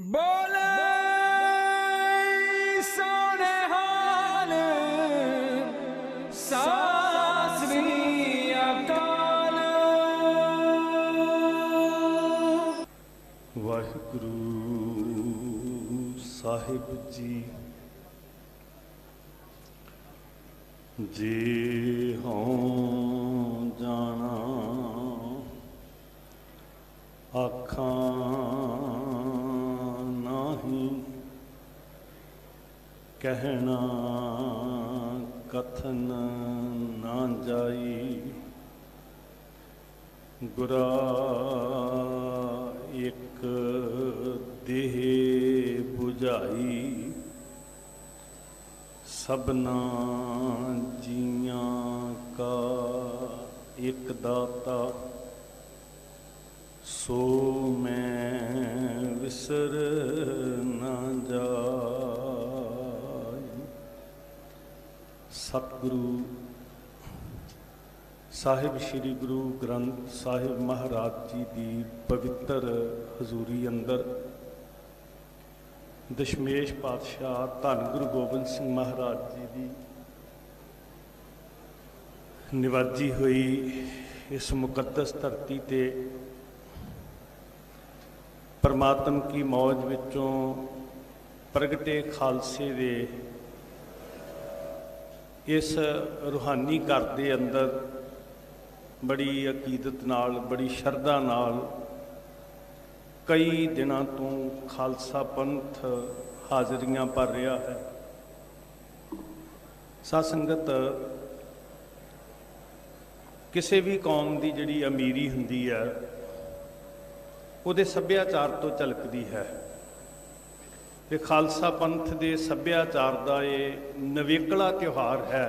बोले सोने हाल सास भी अकाल। वाहिगुरु साहिब जी जे हों जाना आखां नाही कहना कथन ना जाई गुरा एक देह बुझाई सबना जियां का एक दाता सो मैं विसर ना जाय। सतगुरु साहिब श्री गुरु ग्रंथ साहिब महाराज जी की पवित्र हजूरी अंदर दशमेश पातशाह धन गुरु गोबिंद सिंह महाराज जी की निवाजी हुई इस मुकद्दस धरती ते परमात्म की मौज विचों प्रगटे खालसे दे इस रूहानी घर दे अंदर बड़ी अकीदत नाल बड़ी शरधा नाल कई दिनों तो खालसा पंथ हाज़रियां भर रहा है। साध संगत किसी भी कौम की जिहड़ी अमीरी हुंदी है उहदे सभ्याचार तो झलकदी है ते खालसा पंथ के सभ्याचार का ये नवेकला त्यौहार है।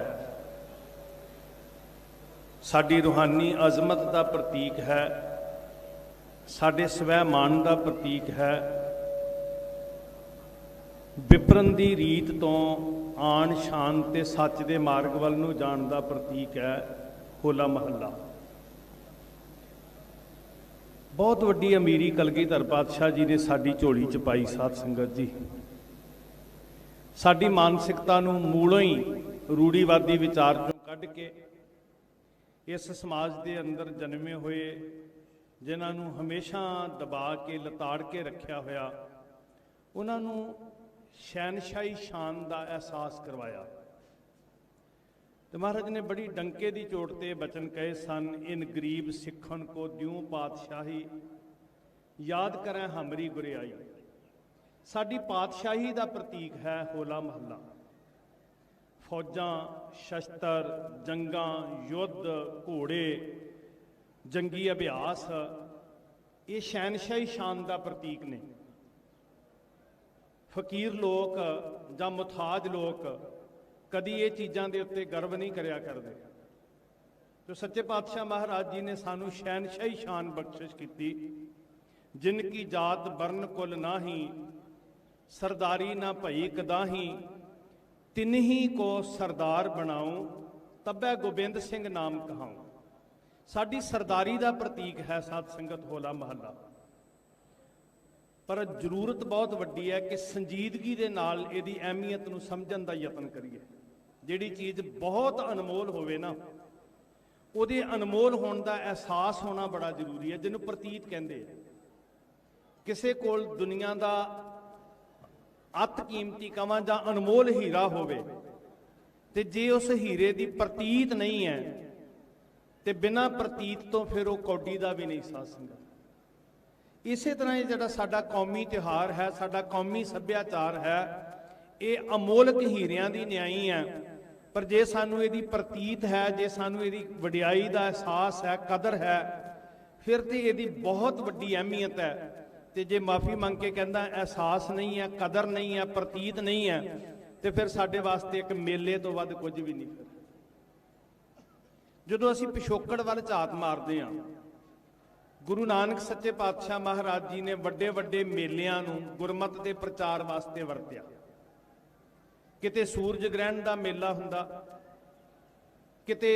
साडी रूहानी अजमत का प्रतीक है, साडे स्वैमान का प्रतीक है, विपरन की रीत तो आन शान ते सच दे मार्ग वल नूं जाण दा प्रतीक है होला महला। बहुत वड्डी अमीरी कलगीधर पातशाह जी ने साडी झोली च पाई। साध संगत जी साडी मानसिकता नूं मूलों ही रूढ़ीवादी विचार चों कढ के इस समाज के अंदर जन्मे हुए जिन्होंने हमेशा दबा के लताड़ के रखा होया उन्होंने शहनशाही शान का एहसास करवाया। तो महाराज ने बड़ी डंके की चोट ते बचन कहे सन, इन गरीब सिखन को द्यूं पातशाही याद करें हमरी गुरियाई। साडी पातशाही का प्रतीक है होला महला। फौजां शस्त्र जंगां युद्ध घोड़े जंगी अभ्यास ये शहनशाही शान का प्रतीक ने। फकीर लोग जां मुथाज लोग कदी ये चीज़ों के उत्ते गर्व नहीं करया करते। तो सच्चे पातशाह महाराज जी ने सानू शहनशाही शान बख्शिश की। जिनकी जात बरन कुल नाही सरदारी ना भई कदाही तिन्ही को सरदार बनाऊं तबै गोबिंद सिंह नाम कहाऊं। साडी सरदारी का प्रतीक है साध संगत होला महला। पर जरूरत बहुत वड्डी है कि संजीदगी दे नाल इहदी अहमियत नूं समझण दा यतन करिए। जिहड़ी चीज़ बहुत अनमोल होवे ना उहदे अनमोल होने का एहसास होना बड़ा जरूरी है। जिन्हों प्रतीत कहंदे किसी कोल दुनिया का अत कीमती कवां जां अनमोल हीरा होवे ते जे उस हीरे की प्रतीत नहीं है तो बिना प्रतीत तो फिर वो कौडी का भी नहीं। साध संगत इस तरह ये जिहड़ा साडा कौमी त्यौहार है साडा कौमी सभ्याचार है ये अमोलक हीरियां की न्याई है। पर जे सानू इहदी प्रतीत है जे सानू इहदी वडियाई का एहसास है कदर है फिर तो इहदी बहुत वड्डी अहमियत है। तो जे माफ़ी मंग के कहता एहसास नहीं है कदर नहीं है प्रतीत नहीं है तो फिर साडे वास्ते एक मेले तो वध कुछ भी नहीं। जदों असीं पिछोकड़ वल झात मारदे हां गुरु नानक सच्चे पातशाह महाराज जी ने वड्डे वड्डे मेलियां नूं गुरमत के प्रचार वास्ते वरत्या। किते सूरज ग्रहण का मेला हुंदा किते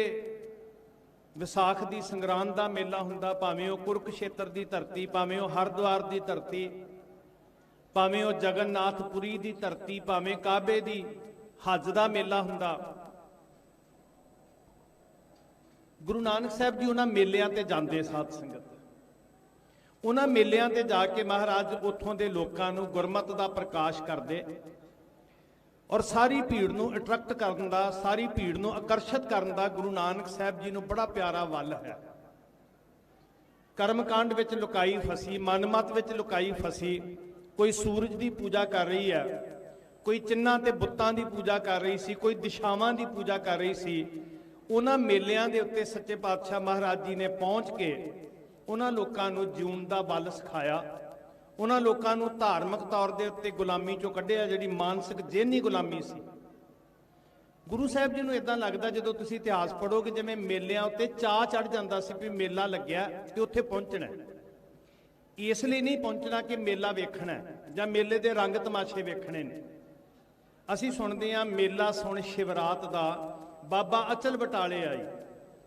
विसाख की संगरांद का मेला हुंदा, भावें वो कुरुक्षेत्र की धरती, भावें वो हरद्वार की धरती, ਭਾਵੇਂ ਉਹ ਜਗਨਨਾਥਪੁਰੀ ਦੀ ਧਰਤੀ, ਭਾਵੇਂ ਕਾਬੇ ਦੀ ਹੱਜ ਦਾ ਮੇਲਾ ਹੁੰਦਾ। ਗੁਰੂ ਨਾਨਕ ਸਾਹਿਬ ਜੀ ਉਹਨਾਂ ਮੇਲਿਆਂ ਤੇ ਜਾਂਦੇ ਸਾਧ ਸੰਗਤ। ਉਹਨਾਂ ਮੇਲਿਆਂ ਤੇ ਜਾ ਕੇ ਮਹਾਰਾਜ ਉੱਥੋਂ ਦੇ ਲੋਕਾਂ ਨੂੰ ਗੁਰਮਤਿ ਦਾ ਪ੍ਰਕਾਸ਼ ਕਰਦੇ ਔਰ ਸਾਰੀ ਭੀੜ ਨੂੰ ਅਟਰੈਕਟ ਕਰਨ ਦਾ, ਸਾਰੀ ਭੀੜ ਨੂੰ ਆਕਰਸ਼ਿਤ ਕਰਨ ਦਾ ਗੁਰੂ ਨਾਨਕ ਸਾਹਿਬ ਜੀ ਨੂੰ ਬੜਾ ਪਿਆਰਾ ਵੱਲ ਹੈ। ਕਰਮਕਾਂਡ ਵਿੱਚ ਲੁਕਾਈ ਫਸੀ, ਮਨਮਤ ਵਿੱਚ ਲੁਕਾਈ ਫਸੀ, ਕੋਈ ਸੂਰਜ ਦੀ ਪੂਜਾ ਕਰ ਰਹੀ ਹੈ, ਕੋਈ ਚਿੰਨ੍ਹਾਂ ਤੇ ਬੁੱਤਾਂ ਦੀ ਪੂਜਾ ਕਰ ਰਹੀ ਸੀ, ਕੋਈ ਦਿਸ਼ਾਵਾਂ ਦੀ ਪੂਜਾ ਕਰ ਰਹੀ ਸੀ। ਉਹਨਾਂ ਮੇਲਿਆਂ ਦੇ ਉੱਤੇ ਸੱਚੇ ਪਾਤਸ਼ਾਹ ਮਹਾਰਾਜ ਜੀ ਨੇ ਪਹੁੰਚ ਕੇ ਉਹਨਾਂ ਲੋਕਾਂ ਨੂੰ ਜਿਉਣ ਦਾ ਬਲ ਸਿਖਾਇਆ। ਉਹਨਾਂ ਲੋਕਾਂ ਨੂੰ ਧਾਰਮਿਕ ਤੌਰ ਦੇ ਉੱਤੇ ਗੁਲਾਮੀ ਚੋਂ ਕੱਢਿਆ, ਜਿਹੜੀ ਮਾਨਸਿਕ ਜਿਹਨੀ ਗੁਲਾਮੀ ਸੀ। ਗੁਰੂ ਸਾਹਿਬ ਜੀ ਨੂੰ ਇਦਾਂ ਲੱਗਦਾ, ਜਦੋਂ ਤੁਸੀਂ ਇਤਿਹਾਸ ਪੜ੍ਹੋਗੇ, ਜਿਵੇਂ ਮੇਲਿਆਂ ਉੱਤੇ ਚਾਅ ਚੜ੍ਹ ਜਾਂਦਾ ਸੀ ਵੀ ਮੇਲਾ ਲੱਗਿਆ ਤੇ ਉੱਥੇ ਪਹੁੰਚਣਾ। ਇਸ ਲਈ ਨਹੀਂ ਪਹੁੰਚਣਾ ਕਿ ਮੇਲਾ ਵੇਖਣਾ ਜਾਂ ਮੇਲੇ ਦੇ ਰੰਗ ਤਮਾਸ਼ੇ ਵੇਖਣੇ ਨੇ। ਅਸੀਂ ਸੁਣਦੇ ਹਾਂ ਮੇਲਾ ਸੁਣ ਸ਼ਿਵਰਾਤ ਦਾ ਬਾਬਾ ਅਚਲ ਬਟਾਲੇ ਆਈ।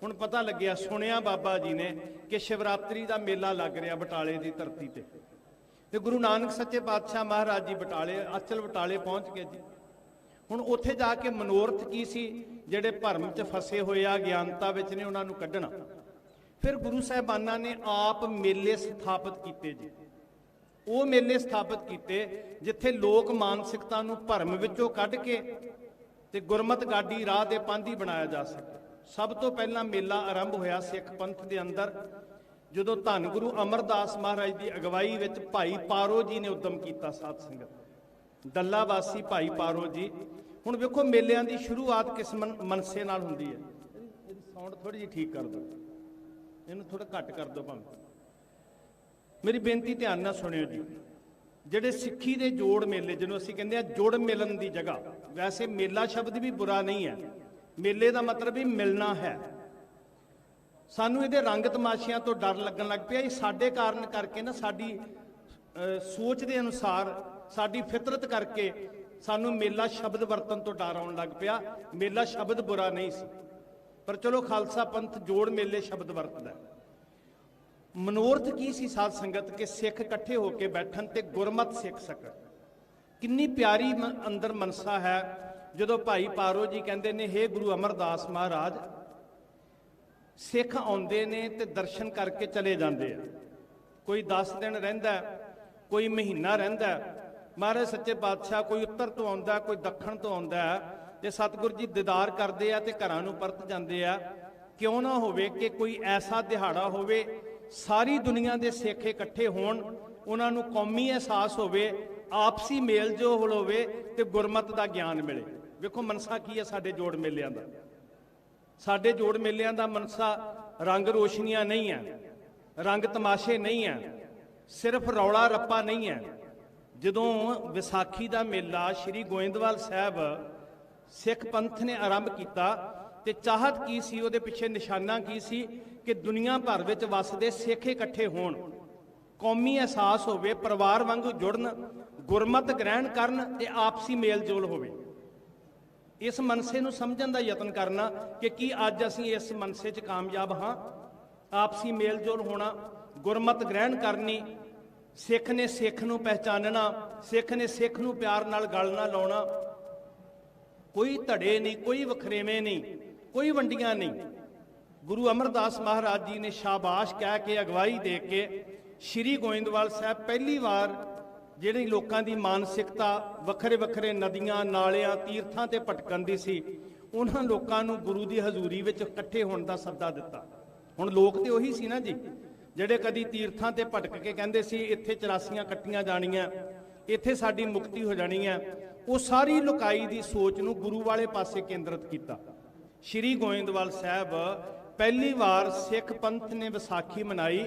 ਹੁਣ ਪਤਾ ਲੱਗਿਆ, ਸੁਣਿਆ ਬਾਬਾ ਜੀ ਨੇ ਕਿ ਸ਼ਿਵਰਾਤਰੀ ਦਾ ਮੇਲਾ ਲੱਗ ਰਿਹਾ ਬਟਾਲੇ ਦੀ ਧਰਤੀ ਤੇ ਗੁਰੂ ਨਾਨਕ ਸੱਚੇ ਪਾਤਸ਼ਾਹ ਮਹਾਰਾਜ ਜੀ ਬਟਾਲੇ, ਅਚਲ ਬਟਾਲੇ ਪਹੁੰਚ ਗਏ ਜੀ। ਹੁਣ ਉੱਥੇ ਜਾ ਕੇ ਮਨੋਰਥ ਕੀ ਸੀ? ਜਿਹੜੇ ਭਰਮ 'ਚ ਫਸੇ ਹੋਏ ਆ, ਗਿਆਨਤਾ ਵਿੱਚ ਨੇ, ਉਹਨਾਂ ਨੂੰ ਕੱਢਣਾ। ਫਿਰ ਗੁਰੂ ਸਾਹਿਬਾਨਾਂ ਨੇ ਆਪ ਮੇਲੇ ਸਥਾਪਿਤ ਕੀਤੇ ਜੀ। ਉਹ ਮੇਲੇ ਸਥਾਪਿਤ ਕੀਤੇ ਜਿੱਥੇ ਲੋਕ ਮਾਨਸਿਕਤਾ ਨੂੰ ਭਰਮ ਵਿੱਚੋਂ ਕੱਢ ਕੇ ਤੇ ਗੁਰਮਤਿ ਗਾਡੀ ਰਾਹ ਦੇ ਪਾਂਧੀ ਬਣਾਇਆ ਜਾ ਸਕੇ। ਸਭ ਤੋਂ ਪਹਿਲਾਂ ਮੇਲਾ ਆਰੰਭ ਹੋਇਆ ਸਿੱਖ ਪੰਥ ਦੇ ਅੰਦਰ ਜਦੋਂ ਧੰਨ ਗੁਰੂ ਅਮਰਦਾਸ ਮਹਾਰਾਜ ਦੀ ਅਗਵਾਈ ਵਿੱਚ ਭਾਈ ਪਾਰੋ ਜੀ ਨੇ ਉਦਮ ਕੀਤਾ। ਸਾਧ ਸੰਗਤ, ਦੱਲਾ ਵਾਸੀ ਭਾਈ ਪਾਰੋ ਜੀ। ਹੁਣ ਵੇਖੋ, ਮੇਲਿਆਂ ਦੀ ਸ਼ੁਰੂਆਤ ਕਿਸ ਮਨਸੇ ਨਾਲ ਹੁੰਦੀ ਹੈ। ਇਹਦੀ ਸਾਊਂਡ ਥੋੜੀ ਜਿਹੀ ਠੀਕ ਕਰ ਦਿਓ, ਇਹਨੂੰ ਥੋੜਾ ਘੱਟ ਕਰ ਦਿਓ ਭਾਵੇਂ। ਮੇਰੀ ਬੇਨਤੀ ਧਿਆਨ ਨਾਲ ਸੁਣਿਓ ਜੀ। ਜਿਹੜੇ ਸਿੱਖੀ ਦੇ ਜੋੜ ਮੇਲੇ, ਜਿਹਨੂੰ ਅਸੀਂ ਕਹਿੰਦੇ ਆ ਜੁੜ ਮਿਲਣ ਦੀ ਜਗ੍ਹਾ, ਵੈਸੇ ਮੇਲਾ ਸ਼ਬਦ ਵੀ ਬੁਰਾ ਨਹੀਂ ਹੈ। ਮੇਲੇ ਦਾ ਮਤਲਬ ਹੀ ਮਿਲਣਾ ਹੈ। ਸਾਨੂੰ ਇਹਦੇ ਰੰਗ ਤਮਾਸ਼ਿਆਂ ਤੋਂ ਡਰ ਲੱਗਣ ਲੱਗ ਪਿਆ। ਇਹ ਸਾਡੇ ਕਾਰਨ ਕਰਕੇ ਨਾ, ਸਾਡੀ ਸੋਚ ਦੇ ਅਨੁਸਾਰ, ਸਾਡੀ ਫਿਤਰਤ ਕਰਕੇ ਸਾਨੂੰ ਮੇਲਾ ਸ਼ਬਦ ਵਰਤਨ ਤੋਂ ਡਰ ਆਉਣ ਲੱਗ ਪਿਆ। ਮੇਲਾ ਸ਼ਬਦ ਬੁਰਾ ਨਹੀਂ ਸੀ, ਪਰ ਚਲੋ ਖਾਲਸਾ ਪੰਥ ਜੋੜ ਮੇਲੇ ਸ਼ਬਦ ਵਰਤਦਾ। ਮਨੋਰਥ ਕੀ ਸੀ ਸਾਧ ਸੰਗਤ? ਕਿ ਸਿੱਖ ਇਕੱਠੇ ਹੋ ਕੇ ਬੈਠਣ ਤੇ ਗੁਰਮਤਿ ਸਿੱਖ ਸਕਣ। ਕਿੰਨੀ ਪਿਆਰੀ ਅੰਦਰ ਮਨਸਾ ਹੈ ਜਦੋਂ ਭਾਈ ਪਾਰੋ ਜੀ ਕਹਿੰਦੇ ਨੇ, ਹੇ ਗੁਰੂ ਅਮਰਦਾਸ ਮਹਾਰਾਜ, ਸਿੱਖ ਆਉਂਦੇ ਨੇ ਤੇ ਦਰਸ਼ਨ ਕਰਕੇ ਚਲੇ ਜਾਂਦੇ ਆ। ਕੋਈ 10 ਦਿਨ ਰਹਿੰਦਾ, ਕੋਈ ਮਹੀਨਾ ਰਹਿੰਦਾ। ਮਹਾਰਾਜ ਸੱਚੇ ਪਾਤਸ਼ਾਹ ਕੋਈ ਉੱਤਰ ਤੋਂ ਆਉਂਦਾ, ਕੋਈ ਦੱਖਣ ਤੋਂ ਆਉਂਦਾ ਤੇ ਸਤਿਗੁਰੂ ਜੀ ਦੀਦਾਰ ਕਰਦੇ ਆ ਤੇ ਘਰਾਂ ਨੂੰ ਪਰਤ ਜਾਂਦੇ ਆ। ਕਿਉਂ ਨਾ ਹੋਵੇ ਕਿ ਕੋਈ ਐਸਾ ਦਿਹਾੜਾ ਹੋਵੇ, ਸਾਰੀ ਦੁਨੀਆ ਦੇ ਸਿੱਖ ਇਕੱਠੇ ਹੋਣ, ਉਹਨਾਂ ਨੂੰ ਕੌਮੀ ਅਹਿਸਾਸ ਹੋਵੇ, ਆਪਸੀ ਮੇਲ ਜੋਲ ਹੋਵੇ ਤੇ ਗੁਰਮਤਿ ਦਾ ਗਿਆਨ ਮਿਲੇ। ਵੇਖੋ ਮਨਸਾ ਕੀ ਹੈ ਸਾਡੇ ਜੋੜ ਮੇਲਿਆਂ ਦਾ। ਸਾਡੇ ਜੋੜ ਮੇਲਿਆਂ ਦਾ ਮਨਸਾ ਰੰਗ ਰੋਸ਼ਨੀਆਂ ਨਹੀਂ ਹੈ, ਰੰਗ ਤਮਾਸ਼ੇ ਨਹੀਂ ਹੈ, ਸਿਰਫ ਰੌਲਾ ਰੱਪਾ ਨਹੀਂ ਹੈ। ਜਦੋਂ ਵਿਸਾਖੀ ਦਾ ਮੇਲਾ ਸ਼੍ਰੀ ਗੋਇੰਦਵਾਲ ਸਾਹਿਬ ਸਿੱਖ ਪੰਥ ਨੇ ਆਰੰਭ ਕੀਤਾ ਤੇ ਚਾਹਤ ਕੀ ਸੀ, ਉਹਦੇ ਪਿੱਛੇ ਨਿਸ਼ਾਨਾ ਕੀ ਸੀ? ਕਿ ਦੁਨੀਆ ਭਰ ਵਿੱਚ ਵਸਦੇ ਸਿੱਖ ਇਕੱਠੇ ਹੋਣ, ਕੌਮੀ ਅਹਿਸਾਸ ਹੋਵੇ, ਪਰਿਵਾਰ ਵਾਂਗੂ ਜੁੜਨ, ਗੁਰਮਤਿ ਗ੍ਰਹਿਣ ਕਰਨ ਤੇ ਆਪਸੀ ਮੇਲ ਜੋਲ ਹੋਵੇ। ਇਸ ਮਨਸੇ ਨੂੰ ਸਮਝਣ ਦਾ ਯਤਨ ਕਰਨਾ ਕਿ ਕੀ ਅੱਜ ਅਸੀਂ ਇਸ ਮਨਸੇ 'ਚ ਕਾਮਯਾਬ ਹਾਂ? ਆਪਸੀ ਮੇਲ ਜੋਲ ਹੋਣਾ, ਗੁਰਮਤਿ ਗ੍ਰਹਿਣ ਕਰਨੀ, ਸਿੱਖ ਨੇ ਸਿੱਖ ਨੂੰ ਪਹਿਚਾਨਣਾ, ਸਿੱਖ ਨੇ ਸਿੱਖ ਨੂੰ ਪਿਆਰ ਨਾਲ ਗਲ ਨਾ ਲਾਉਣਾ। ਕੋਈ ਧੜੇ ਨਹੀਂ, ਕੋਈ ਵਖਰੇਵੇਂ ਨਹੀਂ, ਕੋਈ ਵੰਡੀਆਂ ਨਹੀਂ। ਗੁਰੂ ਅਮਰਦਾਸ ਮਹਾਰਾਜ ਜੀ ਨੇ ਸ਼ਾਬਾਸ਼ ਕਹਿ ਕੇ, ਅਗਵਾਈ ਦੇ ਕੇ ਸ਼੍ਰੀ ਗੋਇੰਦਵਾਲ ਸਾਹਿਬ ਪਹਿਲੀ ਵਾਰ ਜਿਹੜੀ ਲੋਕਾਂ ਦੀ ਮਾਨਸਿਕਤਾ ਵੱਖਰੇ ਵੱਖਰੇ ਨਦੀਆਂ, ਨਾਲਿਆਂ, ਤੀਰਥਾਂ ਤੇ ਭਟਕਣ ਦੀ ਸੀ, ਉਹਨਾਂ ਲੋਕਾਂ ਨੂੰ ਗੁਰੂ ਦੀ ਹਜ਼ੂਰੀ ਵਿੱਚ ਇਕੱਠੇ ਹੋਣ ਦਾ ਸੱਦਾ ਦਿੱਤਾ। ਹੁਣ ਲੋਕ ਤੇ ਉਹੀ ਸੀ ਨਾ ਜੀ, ਜਿਹੜੇ ਕਦੀ ਤੀਰਥਾਂ ਤੇ ਭਟਕ ਕੇ ਕਹਿੰਦੇ ਸੀ ਇੱਥੇ 84 ਕੱਟੀਆਂ ਜਾਣੀਆਂ, ਇੱਥੇ ਸਾਡੀ ਮੁਕਤੀ ਹੋ ਜਾਣੀ ਹੈ। ਉਹ ਸਾਰੀ ਲੁਕਾਈ ਦੀ ਸੋਚ ਨੂੰ ਗੁਰੂ ਵਾਲੇ ਪਾਸੇ ਕੇਂਦਰਿਤ ਕੀਤਾ। ਸ਼੍ਰੀ ਗੋਇੰਦਵਾਲ ਸਾਹਿਬ ਪਹਿਲੀ ਵਾਰ ਸਿੱਖ ਪੰਥ ਨੇ ਵਿਸਾਖੀ ਮਨਾਈ।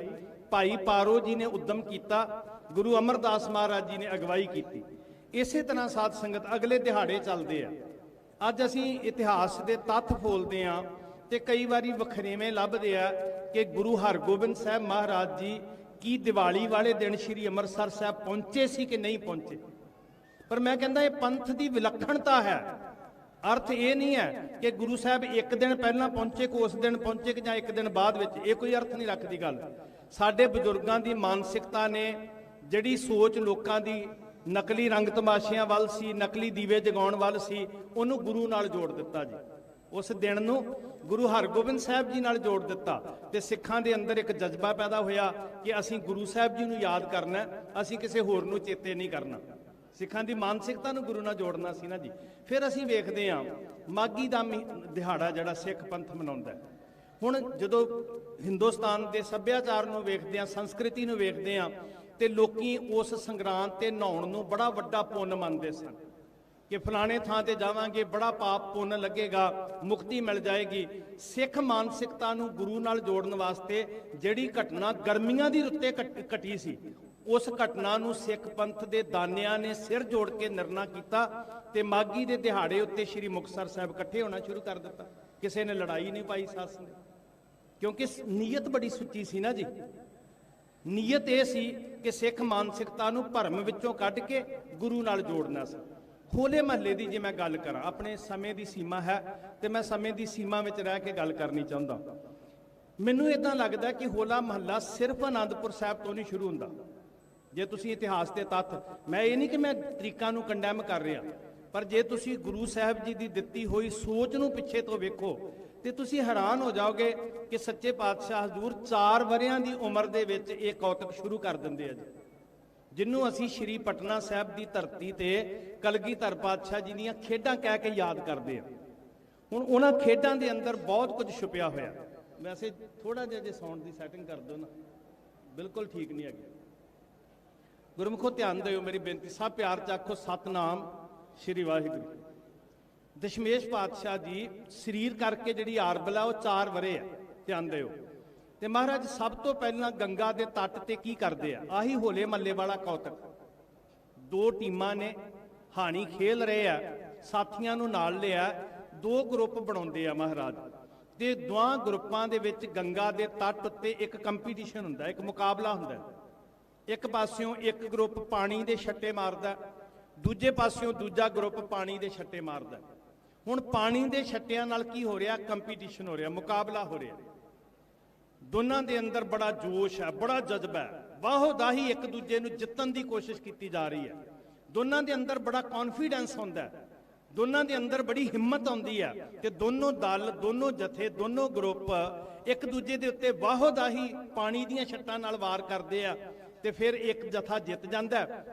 ਭਾਈ ਪਾਰੋ ਜੀ ਨੇ ਉਦਮ ਕੀਤਾ, ਗੁਰੂ ਅਮਰਦਾਸ ਮਹਾਰਾਜ ਜੀ ਨੇ ਅਗਵਾਈ ਕੀਤੀ। ਇਸੇ ਤਰ੍ਹਾਂ ਸਾਧ ਸੰਗਤ ਅਗਲੇ ਦਿਹਾੜੇ ਚੱਲਦੇ ਆ। ਅੱਜ ਅਸੀਂ ਇਤਿਹਾਸ ਦੇ ਤੱਥ ਫੋਲਦੇ ਆ ਤੇ ਕਈ ਵਾਰੀ ਵਖਰੇਵੇਂ ਲੱਭਦੇ ਆ ਕਿ ਗੁਰੂ ਹਰਗੋਬਿੰਦ ਸਾਹਿਬ ਮਹਾਰਾਜ ਜੀ ਕੀ ਦੀਵਾਲੀ ਵਾਲੇ ਦਿਨ ਸ਼੍ਰੀ ਅੰਮ੍ਰਿਤਸਰ ਸਾਹਿਬ ਪਹੁੰਚੇ ਸੀ ਕਿ ਨਹੀਂ ਪਹੁੰਚੇ। ਪਰ ਮੈਂ ਕਹਿੰਦਾ ਇਹ ਪੰਥ ਦੀ ਵਿਲੱਖਣਤਾ ਹੈ। ਅਰਥ ਇਹ ਨਹੀਂ ਹੈ ਕਿ ਗੁਰੂ ਸਾਹਿਬ ਇੱਕ ਦਿਨ ਪਹਿਲਾਂ ਪਹੁੰਚੇ, ਕੋ ਉਸ ਦਿਨ ਪਹੁੰਚੇ ਕਿ ਜਾਂ ਇੱਕ ਦਿਨ ਬਾਅਦ ਵਿੱਚ, ਇਹ ਕੋਈ ਅਰਥ ਨਹੀਂ ਰੱਖਦੀ ਗੱਲ। ਸਾਡੇ ਬਜ਼ੁਰਗਾਂ ਦੀ ਮਾਨਸਿਕਤਾ ਨੇ, ਜਿਹੜੀ ਸੋਚ ਲੋਕਾਂ ਦੀ ਨਕਲੀ ਰੰਗ ਤਮਾਸ਼ਿਆਂ ਵੱਲ ਸੀ, ਨਕਲੀ ਦੀਵੇ ਜਗਾਉਣ ਵੱਲ ਸੀ, ਉਹਨੂੰ ਗੁਰੂ ਨਾਲ ਜੋੜ ਦਿੱਤਾ ਜੀ। ਉਸ ਦਿਨ ਨੂੰ ਗੁਰੂ ਹਰਗੋਬਿੰਦ ਸਾਹਿਬ ਜੀ ਨਾਲ ਜੋੜ ਦਿੱਤਾ ਤੇ ਸਿੱਖਾਂ ਦੇ ਅੰਦਰ ਇੱਕ ਜਜ਼ਬਾ ਪੈਦਾ ਹੋਇਆ ਕਿ ਅਸੀਂ ਗੁਰੂ ਸਾਹਿਬ ਜੀ ਨੂੰ ਯਾਦ ਕਰਨਾ, ਅਸੀਂ ਕਿਸੇ ਹੋਰ ਨੂੰ ਚੇਤੇ ਨਹੀਂ ਕਰਨਾ। ਸਿੱਖਾਂ ਦੀ ਮਾਨਸਿਕਤਾ ਨੂੰ ਗੁਰੂ ਨਾਲ ਜੋੜਨਾ ਸੀ ਨਾ ਜੀ। ਫਿਰ ਅਸੀਂ ਵੇਖਦੇ ਹਾਂ ਮਾਘੀ ਦਾ ਦਿਹਾੜਾ ਜਿਹੜਾ ਸਿੱਖ ਪੰਥ ਮਨਾਉਂਦਾ। ਹੁਣ ਜਦੋਂ ਹਿੰਦੁਸਤਾਨ ਦੇ ਸੱਭਿਆਚਾਰ ਨੂੰ ਵੇਖਦੇ ਹਾਂ, ਸੰਸਕ੍ਰਿਤੀ ਨੂੰ ਵੇਖਦੇ ਹਾਂ, ਤੇ ਲੋਕੀ ਉਸ ਸੰਗਰਾਂਦ ਤੇ ਨਹਾਉਣ ਨੂੰ ਬੜਾ ਵੱਡਾ ਪੁੰਨ ਮੰਨਦੇ ਸਨ ਕਿ ਫਲਾਣੇ ਥਾਂ ਤੇ ਜਾਵਾਂਗੇ, ਬੜਾ ਪਾਪ ਪੁੰਨ ਲੱਗੇਗਾ, ਮੁਕਤੀ ਮਿਲ ਜਾਏਗੀ। ਸਿੱਖ ਮਾਨਸਿਕਤਾ ਨੂੰ ਗੁਰੂ ਨਾਲ ਜੋੜਨ ਵਾਸਤੇ ਜਿਹੜੀ ਘਟਨਾ ਗਰਮੀਆਂ ਦੀ ਰੁੱਤੇ ਘਟੀ ਸੀ, ਉਸ ਘਟਨਾ ਨੂੰ ਸਿੱਖ ਪੰਥ ਦੇ ਦਾਨਿਆਂ ਨੇ ਸਿਰ ਜੋੜ ਕੇ ਨਿਰਣਾ ਕੀਤਾ ਤੇ ਮਾਘੀ ਦੇ ਦਿਹਾੜੇ ਉੱਤੇ ਸ੍ਰੀ ਮੁਕਤਸਰ ਸਾਹਿਬ ਇਕੱਠੇ ਹੋਣਾ ਸ਼ੁਰੂ ਕਰ ਦਿੱਤਾ। ਕਿਸੇ ਨੇ ਲੜਾਈ ਨਹੀਂ ਪਾਈ ਸੱਸ ਨੇ, ਕਿਉਂਕਿ ਨੀਅਤ ਬੜੀ ਸੁੱਚੀ ਸੀ ਨਾ ਜੀ। ਨੀਅਤ ਇਹ ਸੀ ਕਿ ਸਿੱਖ ਮਾਨਸਿਕਤਾ ਨੂੰ ਭਰਮ ਵਿੱਚੋਂ ਕੱਢ ਕੇ ਗੁਰੂ ਨਾਲ ਜੋੜਨਾ ਸੀ। ਹੋਲੇ ਮਹੱਲੇ ਦੀ ਜੇ ਮੈਂ ਗੱਲ ਕਰਾਂ, ਆਪਣੇ ਸਮੇਂ ਦੀ ਸੀਮਾ ਹੈ ਤੇ ਮੈਂ ਸਮੇਂ ਦੀ ਸੀਮਾ ਵਿੱਚ ਰਹਿ ਕੇ ਗੱਲ ਕਰਨੀ ਚਾਹੁੰਦਾ। ਮੈਨੂੰ ਇਦਾਂ ਲੱਗਦਾ ਕਿ ਹੋਲਾ ਮਹੱਲਾ ਸਿਰਫ ਆਨੰਦਪੁਰ ਸਾਹਿਬ ਤੋਂ ਨਹੀਂ ਸ਼ੁਰੂ ਹੁੰਦਾ। ਜੇ ਤੁਸੀਂ ਇਤਿਹਾਸ ਦੇ ਤੱਥ, ਮੈਂ ਇਹ ਨਹੀਂ ਕਿ ਮੈਂ ਤਰੀਕਾਂ ਨੂੰ ਕੰਡੈਮ ਕਰ ਰਿਹਾ, ਪਰ ਜੇ ਤੁਸੀਂ ਗੁਰੂ ਸਾਹਿਬ ਜੀ ਦੀ ਦਿੱਤੀ ਹੋਈ ਸੋਚ ਨੂੰ ਪਿੱਛੇ ਤੋਂ ਵੇਖੋ ਤੇ ਤੁਸੀਂ ਹੈਰਾਨ ਹੋ ਜਾਓਗੇ ਕਿ ਸੱਚੇ ਪਾਤਸ਼ਾਹ ਹਜ਼ੂਰ 4 ਵਰਿਆਂ ਦੀ ਉਮਰ ਦੇ ਵਿੱਚ ਇਹ ਕੌਤਕ ਸ਼ੁਰੂ ਕਰ ਦਿੰਦੇ ਆ ਜੀ, ਜਿਹਨੂੰ ਅਸੀਂ ਸ਼੍ਰੀ ਪਟਨਾ ਸਾਹਿਬ ਦੀ ਧਰਤੀ ਤੇ ਕਲਗੀਧਰ ਪਾਤਸ਼ਾਹ ਜੀ ਦੀਆਂ ਖੇਡਾਂ ਕਹਿ ਕੇ ਯਾਦ ਕਰਦੇ ਆ। ਹੁਣ ਉਹਨਾਂ ਖੇਡਾਂ ਦੇ ਅੰਦਰ ਬਹੁਤ ਕੁਝ ਛੁਪਿਆ ਹੋਇਆ। ਵੈਸੇ ਥੋੜਾ ਜਿਹਾ ਜੇ ਸਾਊਂਡ ਦੀ ਸੈਟਿੰਗ ਕਰ ਦਿਓ ਨਾ, ਬਿਲਕੁਲ ਠੀਕ ਨਹੀਂ ਹੈਗੀ। ਗੁਰਮੁਖੋ ਧਿਆਨ ਦਿਓ, ਮੇਰੀ ਬੇਨਤੀ, ਸਭ ਪਿਆਰ ਚ ਆਖੋ ਸਤਨਾਮ ਸ਼੍ਰੀ ਵਾਹਿਗੁਰੂ। ਦਸ਼ਮੇਸ਼ ਪਾਤਸ਼ਾਹ ਜੀ ਸਰੀਰ ਕਰਕੇ ਜਿਹੜੀ ਆਰਬਲਾ ਉਹ 4 ਵਰੇ ਆ, ਧਿਆਨ ਦਿਓ। ਤੇ ਮਹਾਰਾਜ ਸਭ ਤੋਂ ਪਹਿਲਾਂ ਗੰਗਾ ਦੇ ਤੱਟ ਤੇ ਕੀ ਕਰਦੇ ਆ? ਆਹੀ ਹੋਲੇ ਮਹੱਲੇ ਵਾਲਾ ਕੌਤਕ। 2 ਟੀਮਾਂ ਨੇ, ਹਾਣੀ ਖੇਲ ਰਹੇ ਆ, ਸਾਥੀਆਂ ਨੂੰ ਨਾਲ ਲਿਆ, 2 ਗਰੁੱਪ ਬਣਾਉਂਦੇ ਆ ਮਹਾਰਾਜ, ਤੇ ਦੋਹਾਂ ਗਰੁੱਪਾਂ ਦੇ ਵਿੱਚ ਗੰਗਾ ਦੇ ਤੱਟ ਉੱਤੇ ਇੱਕ ਕੰਪੀਟੀਸ਼ਨ ਹੁੰਦਾ, ਇੱਕ ਮੁਕਾਬਲਾ ਹੁੰਦਾ। ਇੱਕ ਪਾਸਿਓਂ ਇੱਕ ਗਰੁੱਪ ਪਾਣੀ ਦੇ ਛੱਟੇ ਮਾਰਦਾ, ਦੂਜੇ ਪਾਸਿਓਂ ਦੂਜਾ ਗਰੁੱਪ ਪਾਣੀ ਦੇ ਛੱਟੇ ਮਾਰਦਾ। ਹੁਣ ਪਾਣੀ ਦੇ ਛੱਟਿਆਂ ਨਾਲ ਕੀ ਹੋ ਰਿਹਾ? ਕੰਪੀਟੀਸ਼ਨ ਹੋ ਰਿਹਾ, ਮੁਕਾਬਲਾ ਹੋ ਰਿਹਾ। ਦੋਨਾਂ ਦੇ ਅੰਦਰ ਬੜਾ ਜੋਸ਼ ਹੈ, ਬੜਾ ਜਜ਼ਬਾ ਹੈ, ਵਾਹੋ-ਦਾਹੀ ਇੱਕ ਦੂਜੇ ਨੂੰ ਜਿੱਤਣ ਦੀ ਕੋਸ਼ਿਸ਼ ਕੀਤੀ ਜਾ ਰਹੀ ਹੈ। ਦੋਨਾਂ ਦੇ ਅੰਦਰ ਬੜਾ ਕੌਨਫੀਡੈਂਸ ਹੁੰਦਾ ਹੈ, ਦੋਨਾਂ ਦੇ ਅੰਦਰ ਬੜੀ ਹਿੰਮਤ ਆਉਂਦੀ ਹੈ ਤੇ ਦੋਨੋਂ ਦਲ, ਦੋਨੋਂ ਜਥੇ, ਦੋਨੋਂ ਗਰੁੱਪ ਇੱਕ ਦੂਜੇ ਦੇ ਉੱਤੇ ਵਾਹੋ-ਦਾਹੀ ਪਾਣੀ ਦੀਆਂ ਛੱਟਾਂ ਨਾਲ ਵਾਰ ਕਰਦੇ ਆ ਤੇ ਫਿਰ ਇੱਕ ਜਥਾ ਜਿੱਤ ਜਾਂਦਾ,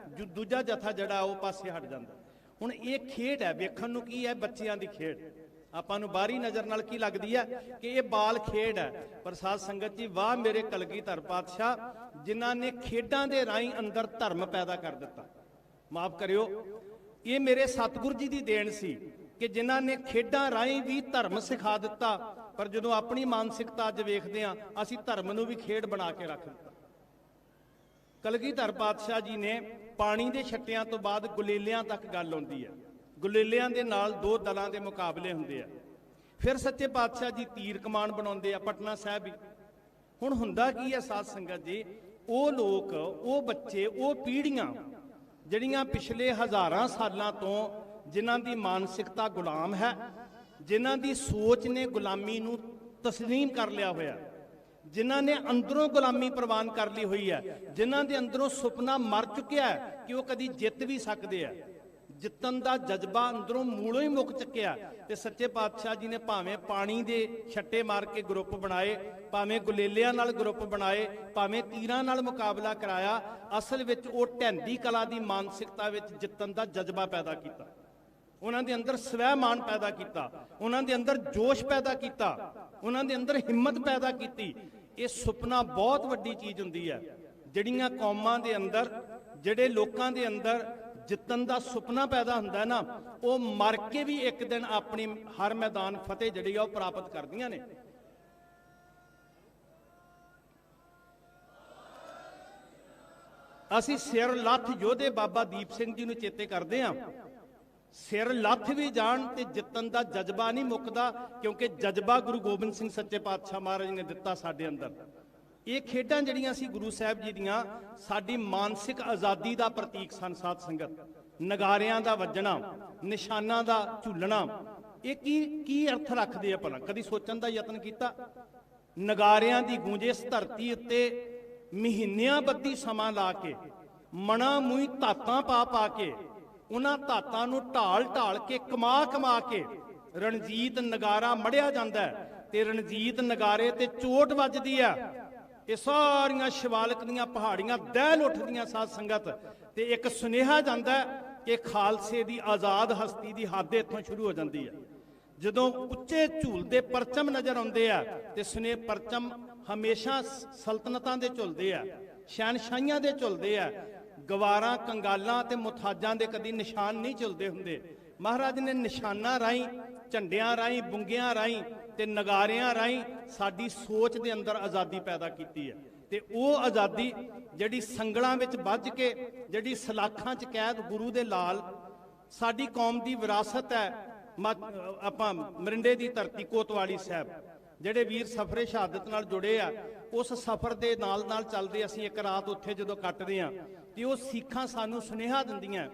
ਦੂਜਾ ਜਥਾ ਜਿਹੜਾ ਉਹ ਪਾਸੇ ਹਟ ਜਾਂਦਾ। ਹੁਣ ਇਹ ਖੇਡ ਹੈ, ਵੇਖਣ ਨੂੰ ਕੀ ਹੈ? ਬੱਚਿਆਂ ਦੀ ਖੇਡ। ਆਪਾਂ ਨੂੰ ਬਾਹਰੀ ਨਜ਼ਰ ਨਾਲ ਕੀ ਲੱਗਦੀ ਹੈ ਕਿ ਇਹ ਬਾਲ ਖੇਡ ਹੈ, ਪਰ ਸਾਧ ਸੰਗਤ ਜੀ, ਵਾਹ ਮੇਰੇ ਕਲਗੀਧਰ ਪਾਤਸ਼ਾਹ ਜਿਨ੍ਹਾਂ ਨੇ ਖੇਡਾਂ ਦੇ ਰਾਹੀਂ ਅੰਦਰ ਧਰਮ ਪੈਦਾ ਕਰ ਦਿੱਤਾ। ਮਾਫ ਕਰਿਓ, ਇਹ ਮੇਰੇ ਸਤਿਗੁਰੂ ਜੀ ਦੀ ਦੇਣ ਸੀ ਕਿ ਜਿਨ੍ਹਾਂ ਨੇ ਖੇਡਾਂ ਰਾਹੀਂ ਵੀ ਧਰਮ ਸਿਖਾ ਦਿੱਤਾ। ਪਰ ਜਦੋਂ ਆਪਣੀ ਮਾਨਸਿਕਤਾ ਅੱਜ ਵੇਖਦੇ ਹਾਂ, ਅਸੀਂ ਧਰਮ ਨੂੰ ਵੀ ਖੇਡ ਬਣਾ ਕੇ ਰੱਖ ਦਿੱਤਾ। ਕਲਗੀਧਰ ਪਾਤਸ਼ਾਹ ਜੀ ਨੇ ਪਾਣੀ ਦੇ ਛੱਟਿਆਂ ਤੋਂ ਬਾਅਦ ਗੁਲੇਲਿਆਂ ਤੱਕ ਗੱਲ ਆਉਂਦੀ ਹੈ। ਗੁਲੇਲਿਆਂ ਦੇ ਨਾਲ 2 ਦਲਾਂ ਦੇ ਮੁਕਾਬਲੇ ਹੁੰਦੇ ਆ। ਫਿਰ ਸੱਚੇ ਪਾਤਸ਼ਾਹ ਜੀ ਤੀਰ ਕਮਾਨ ਬਣਾਉਂਦੇ ਆ, ਪਟਨਾ ਸਾਹਿਬ ਹੀ। ਹੁਣ ਹੁੰਦਾ ਕੀ ਹੈ ਸਾਧ ਸੰਗਤ ਜੀ? ਉਹ ਲੋਕ, ਉਹ ਬੱਚੇ, ਉਹ ਪੀੜ੍ਹੀਆਂ ਜਿਹੜੀਆਂ ਪਿਛਲੇ ਹਜ਼ਾਰਾਂ ਸਾਲਾਂ ਤੋਂ ਜਿਨ੍ਹਾਂ ਦੀ ਮਾਨਸਿਕਤਾ ਗੁਲਾਮ ਹੈ, ਜਿਨ੍ਹਾਂ ਦੀ ਸੋਚ ਨੇ ਗੁਲਾਮੀ ਨੂੰ ਤਸਲੀਮ ਕਰ ਲਿਆ ਹੋਇਆ, ਜਿਨ੍ਹਾਂ ਨੇ ਅੰਦਰੋਂ ਗੁਲਾਮੀ ਪ੍ਰਵਾਨ ਕਰ ਲਈ ਹੋਈ ਹੈ, ਜਿਨ੍ਹਾਂ ਦੇ ਅੰਦਰੋਂ ਸੁਪਨਾ ਮਰ ਚੁੱਕਿਆ ਹੈ ਕਿ ਉਹ ਕਦੀ ਜਿੱਤ ਵੀ ਸਕਦੇ ਆ, ਜਿੱਤਣ ਦਾ ਜਜ਼ਬਾ ਅੰਦਰੋਂ ਮੂਲੋਂ ਹੀ ਮੁੱਕ ਚੁੱਕਿਆ। ਤੇ ਸੱਚੇ ਪਾਤਸ਼ਾਹ ਜੀ ਨੇ ਭਾਵੇਂ ਪਾਣੀ ਦੇ ਛੱਟੇ ਮਾਰ ਕੇ ਗਰੁੱਪ ਬਣਾਏ, ਭਾਵੇਂ ਗੁਲੇਲਿਆਂ ਨਾਲ ਗਰੁੱਪ ਬਣਾਏ, ਭਾਵੇਂ ਤੀਰਾਂ ਨਾਲ ਮੁਕਾਬਲਾ ਕਰਾਇਆ, ਅਸਲ ਵਿੱਚ ਉਹ ਢਹਿੰਦੀ ਕਲਾ ਦੀ ਮਾਨਸਿਕਤਾ ਵਿੱਚ ਜਿੱਤਣ ਦਾ ਜਜ਼ਬਾ ਪੈਦਾ ਕੀਤਾ। ਉਹਨਾਂ ਦੇ ਅੰਦਰ ਸਵੈਮਾਨ ਪੈਦਾ ਕੀਤਾ, ਉਹਨਾਂ ਦੇ ਅੰਦਰ ਜੋਸ਼ ਪੈਦਾ ਕੀਤਾ, ਉਹਨਾਂ ਦੇ ਅੰਦਰ ਹਿੰਮਤ ਪੈਦਾ ਕੀਤੀ। ਇਹ ਸੁਪਨਾ ਬਹੁਤ ਵੱਡੀ ਚੀਜ਼ ਹੁੰਦੀ ਹੈ। ਜਿਹੜੀਆਂ ਕੌਮਾਂ ਦੇ ਅੰਦਰ, ਜਿਹੜੇ ਲੋਕਾਂ ਦੇ ਅੰਦਰ ਜਿੱਤਣ ਦਾ ਸੁਪਨਾ ਪੈਦਾ ਹੁੰਦਾ ਨਾ, ਉਹ ਮਰ ਕੇ ਵੀ ਇੱਕ ਦਿਨ ਆਪਣੀ ਹਰ ਮੈਦਾਨ ਫਤਿਹ ਜਿਹੜੀ ਆ ਉਹ ਪ੍ਰਾਪਤ ਕਰਦੀਆਂ ਨੇ। ਅਸੀਂ ਸਿਰ ਲੱਥ ਯੋਧੇ ਬਾਬਾ ਦੀਪ ਸਿੰਘ ਜੀ ਨੂੰ ਚੇਤੇ ਕਰਦੇ ਹਾਂ। ਸਿਰ ਲੱਥ ਵੀ ਜਾਣ ਤੇ ਜਿੱਤਣ ਦਾ ਜਜ਼ਬਾ ਨਹੀਂ ਮੁੱਕਦਾ, ਕਿਉਂਕਿ ਜਜ਼ਬਾ ਗੁਰੂ ਗੋਬਿੰਦ ਸਿੰਘ ਸੱਚੇ ਪਾਤਸ਼ਾਹ ਮਹਾਰਾਜ ਨੇ ਦਿੱਤਾ ਸਾਡੇ ਅੰਦਰ। ਇਹ ਖੇਡਾਂ ਜਿਹੜੀਆਂ ਸੀ ਗੁਰੂ ਸਾਹਿਬ ਜੀ ਦੀਆਂ, ਸਾਡੀ ਮਾਨਸਿਕ ਆਜ਼ਾਦੀ ਦਾ ਪ੍ਰਤੀਕ ਸਨ। ਸਾਧ ਸੰਗਤ, ਨਗਾਰਿਆਂ ਦਾ ਵੱਜਣਾ, ਨਿਸ਼ਾਨਾਂ ਦਾ ਝੂਲਣਾ, ਇਹ ਕੀ ਅਰਥ ਰੱਖਦੇ ਆ ਭਲਾ? ਕਦੀ ਸੋਚਣ ਦਾ ਯਤਨ ਕੀਤਾ? ਨਗਾਰਿਆਂ ਦੀ ਗੂੰਜ ਇਸ ਧਰਤੀ ਉੱਤੇ ਮਹੀਨਿਆਂ ਬੱਧੀ ਸਮਾਂ ਲਾ ਕੇ ਮਣਾ ਮੂੰਹ ਧਾਤਾਂ ਪਾ ਪਾ ਕੇ, ਉਹਨਾਂ ਧਾਤਾਂ ਨੂੰ ਢਾਲ ਢਾਲ ਕੇ, ਕਮਾ ਕਮਾ ਕੇ ਰਣਜੀਤ ਨਗਾਰਾ ਮੜਿਆ ਜਾਂਦਾ ਹੈ ਤੇ ਰਣਜੀਤ ਨਗਾਰੇ ਤੇ ਚੋਟ ਵੱਜਦੀ ਆ। ਇਹ ਸਾਰੀਆਂ ਸ਼ਿਵਾਲਿਕ ਦੀਆਂ ਪਹਾੜੀਆਂ ਦਹਿਲ ਉੱਠਦੀਆਂ ਸਾਧ ਸੰਗਤ, ਤੇ ਇੱਕ ਸੁਨੇਹਾ ਜਾਂਦਾ ਕਿ ਖਾਲਸੇ ਦੀ ਆਜ਼ਾਦ ਹਸਤੀ ਦੀ ਹੱਦ ਇੱਥੋਂ ਸ਼ੁਰੂ ਹੋ ਜਾਂਦੀ ਹੈ। ਜਦੋਂ ਉੱਚੇ ਝੂਲਦੇ ਪਰਚਮ ਨਜ਼ਰ ਆਉਂਦੇ ਆ ਤੇ ਸੁਨੇ ਪਰਚਮ ਹਮੇਸ਼ਾ ਸਲਤਨਤਾਂ ਦੇ ਝੁਲਦੇ ਆ, ਸ਼ਹਿਨਸ਼ਾਹੀਆਂ ਦੇ ਝੁਲਦੇ ਆ, ਗਵਾਰਾਂ ਕੰਗਾਲਾਂ ਤੇ ਮੁਥਾਜਾਂ ਦੇ ਕਦੀ ਨਿਸ਼ਾਨ ਨਹੀਂ ਝੁਲਦੇ ਹੁੰਦੇ। ਮਹਾਰਾਜ ਨੇ ਨਿਸ਼ਾਨਾਂ ਰਾਹੀਂ, ਝੰਡਿਆਂ ਰਾਹੀਂ, ਬੁੰਗਿਆਂ ਰਾਹੀਂ ਤੇ ਨਗਾਰਿਆਂ ਰਾਹੀਂ ਸਾਡੀ ਸੋਚ ਦੇ ਅੰਦਰ ਆਜ਼ਾਦੀ ਪੈਦਾ ਕੀਤੀ ਹੈ। ਤੇ ਉਹ ਆਜ਼ਾਦੀ ਜਿਹੜੀ ਸੰਗਲਾਂ ਵਿੱਚ ਵੱਜ ਕੇ, ਜਿਹੜੀ ਸਲਾਖਾਂ 'ਚ ਕੈਦ ਗੁਰੂ ਦੇ ਲਾਲ, ਸਾਡੀ ਕੌਮ ਦੀ ਵਿਰਾਸਤ ਹੈ। ਆਪਾਂ ਮਰਿੰਡੇ ਦੀ ਧਰਤੀ ਕੋਤਵਾਲੀ ਸਾਹਿਬ, ਜਿਹੜੇ ਵੀਰ ਸਫਰੇ ਸ਼ਹਾਦਤ ਨਾਲ ਜੁੜੇ ਆ, ਉਸ ਸਫ਼ਰ ਦੇ ਨਾਲ ਨਾਲ ਚੱਲਦੇ ਅਸੀਂ ਇੱਕ ਰਾਤ ਉੱਥੇ ਜਦੋਂ ਕੱਟਦੇ ਆ ਤੇ ਉਹ ਸਿੱਖਾਂ ਸਾਨੂੰ ਸੁਨੇਹਾ ਦਿੰਦੀਆਂ।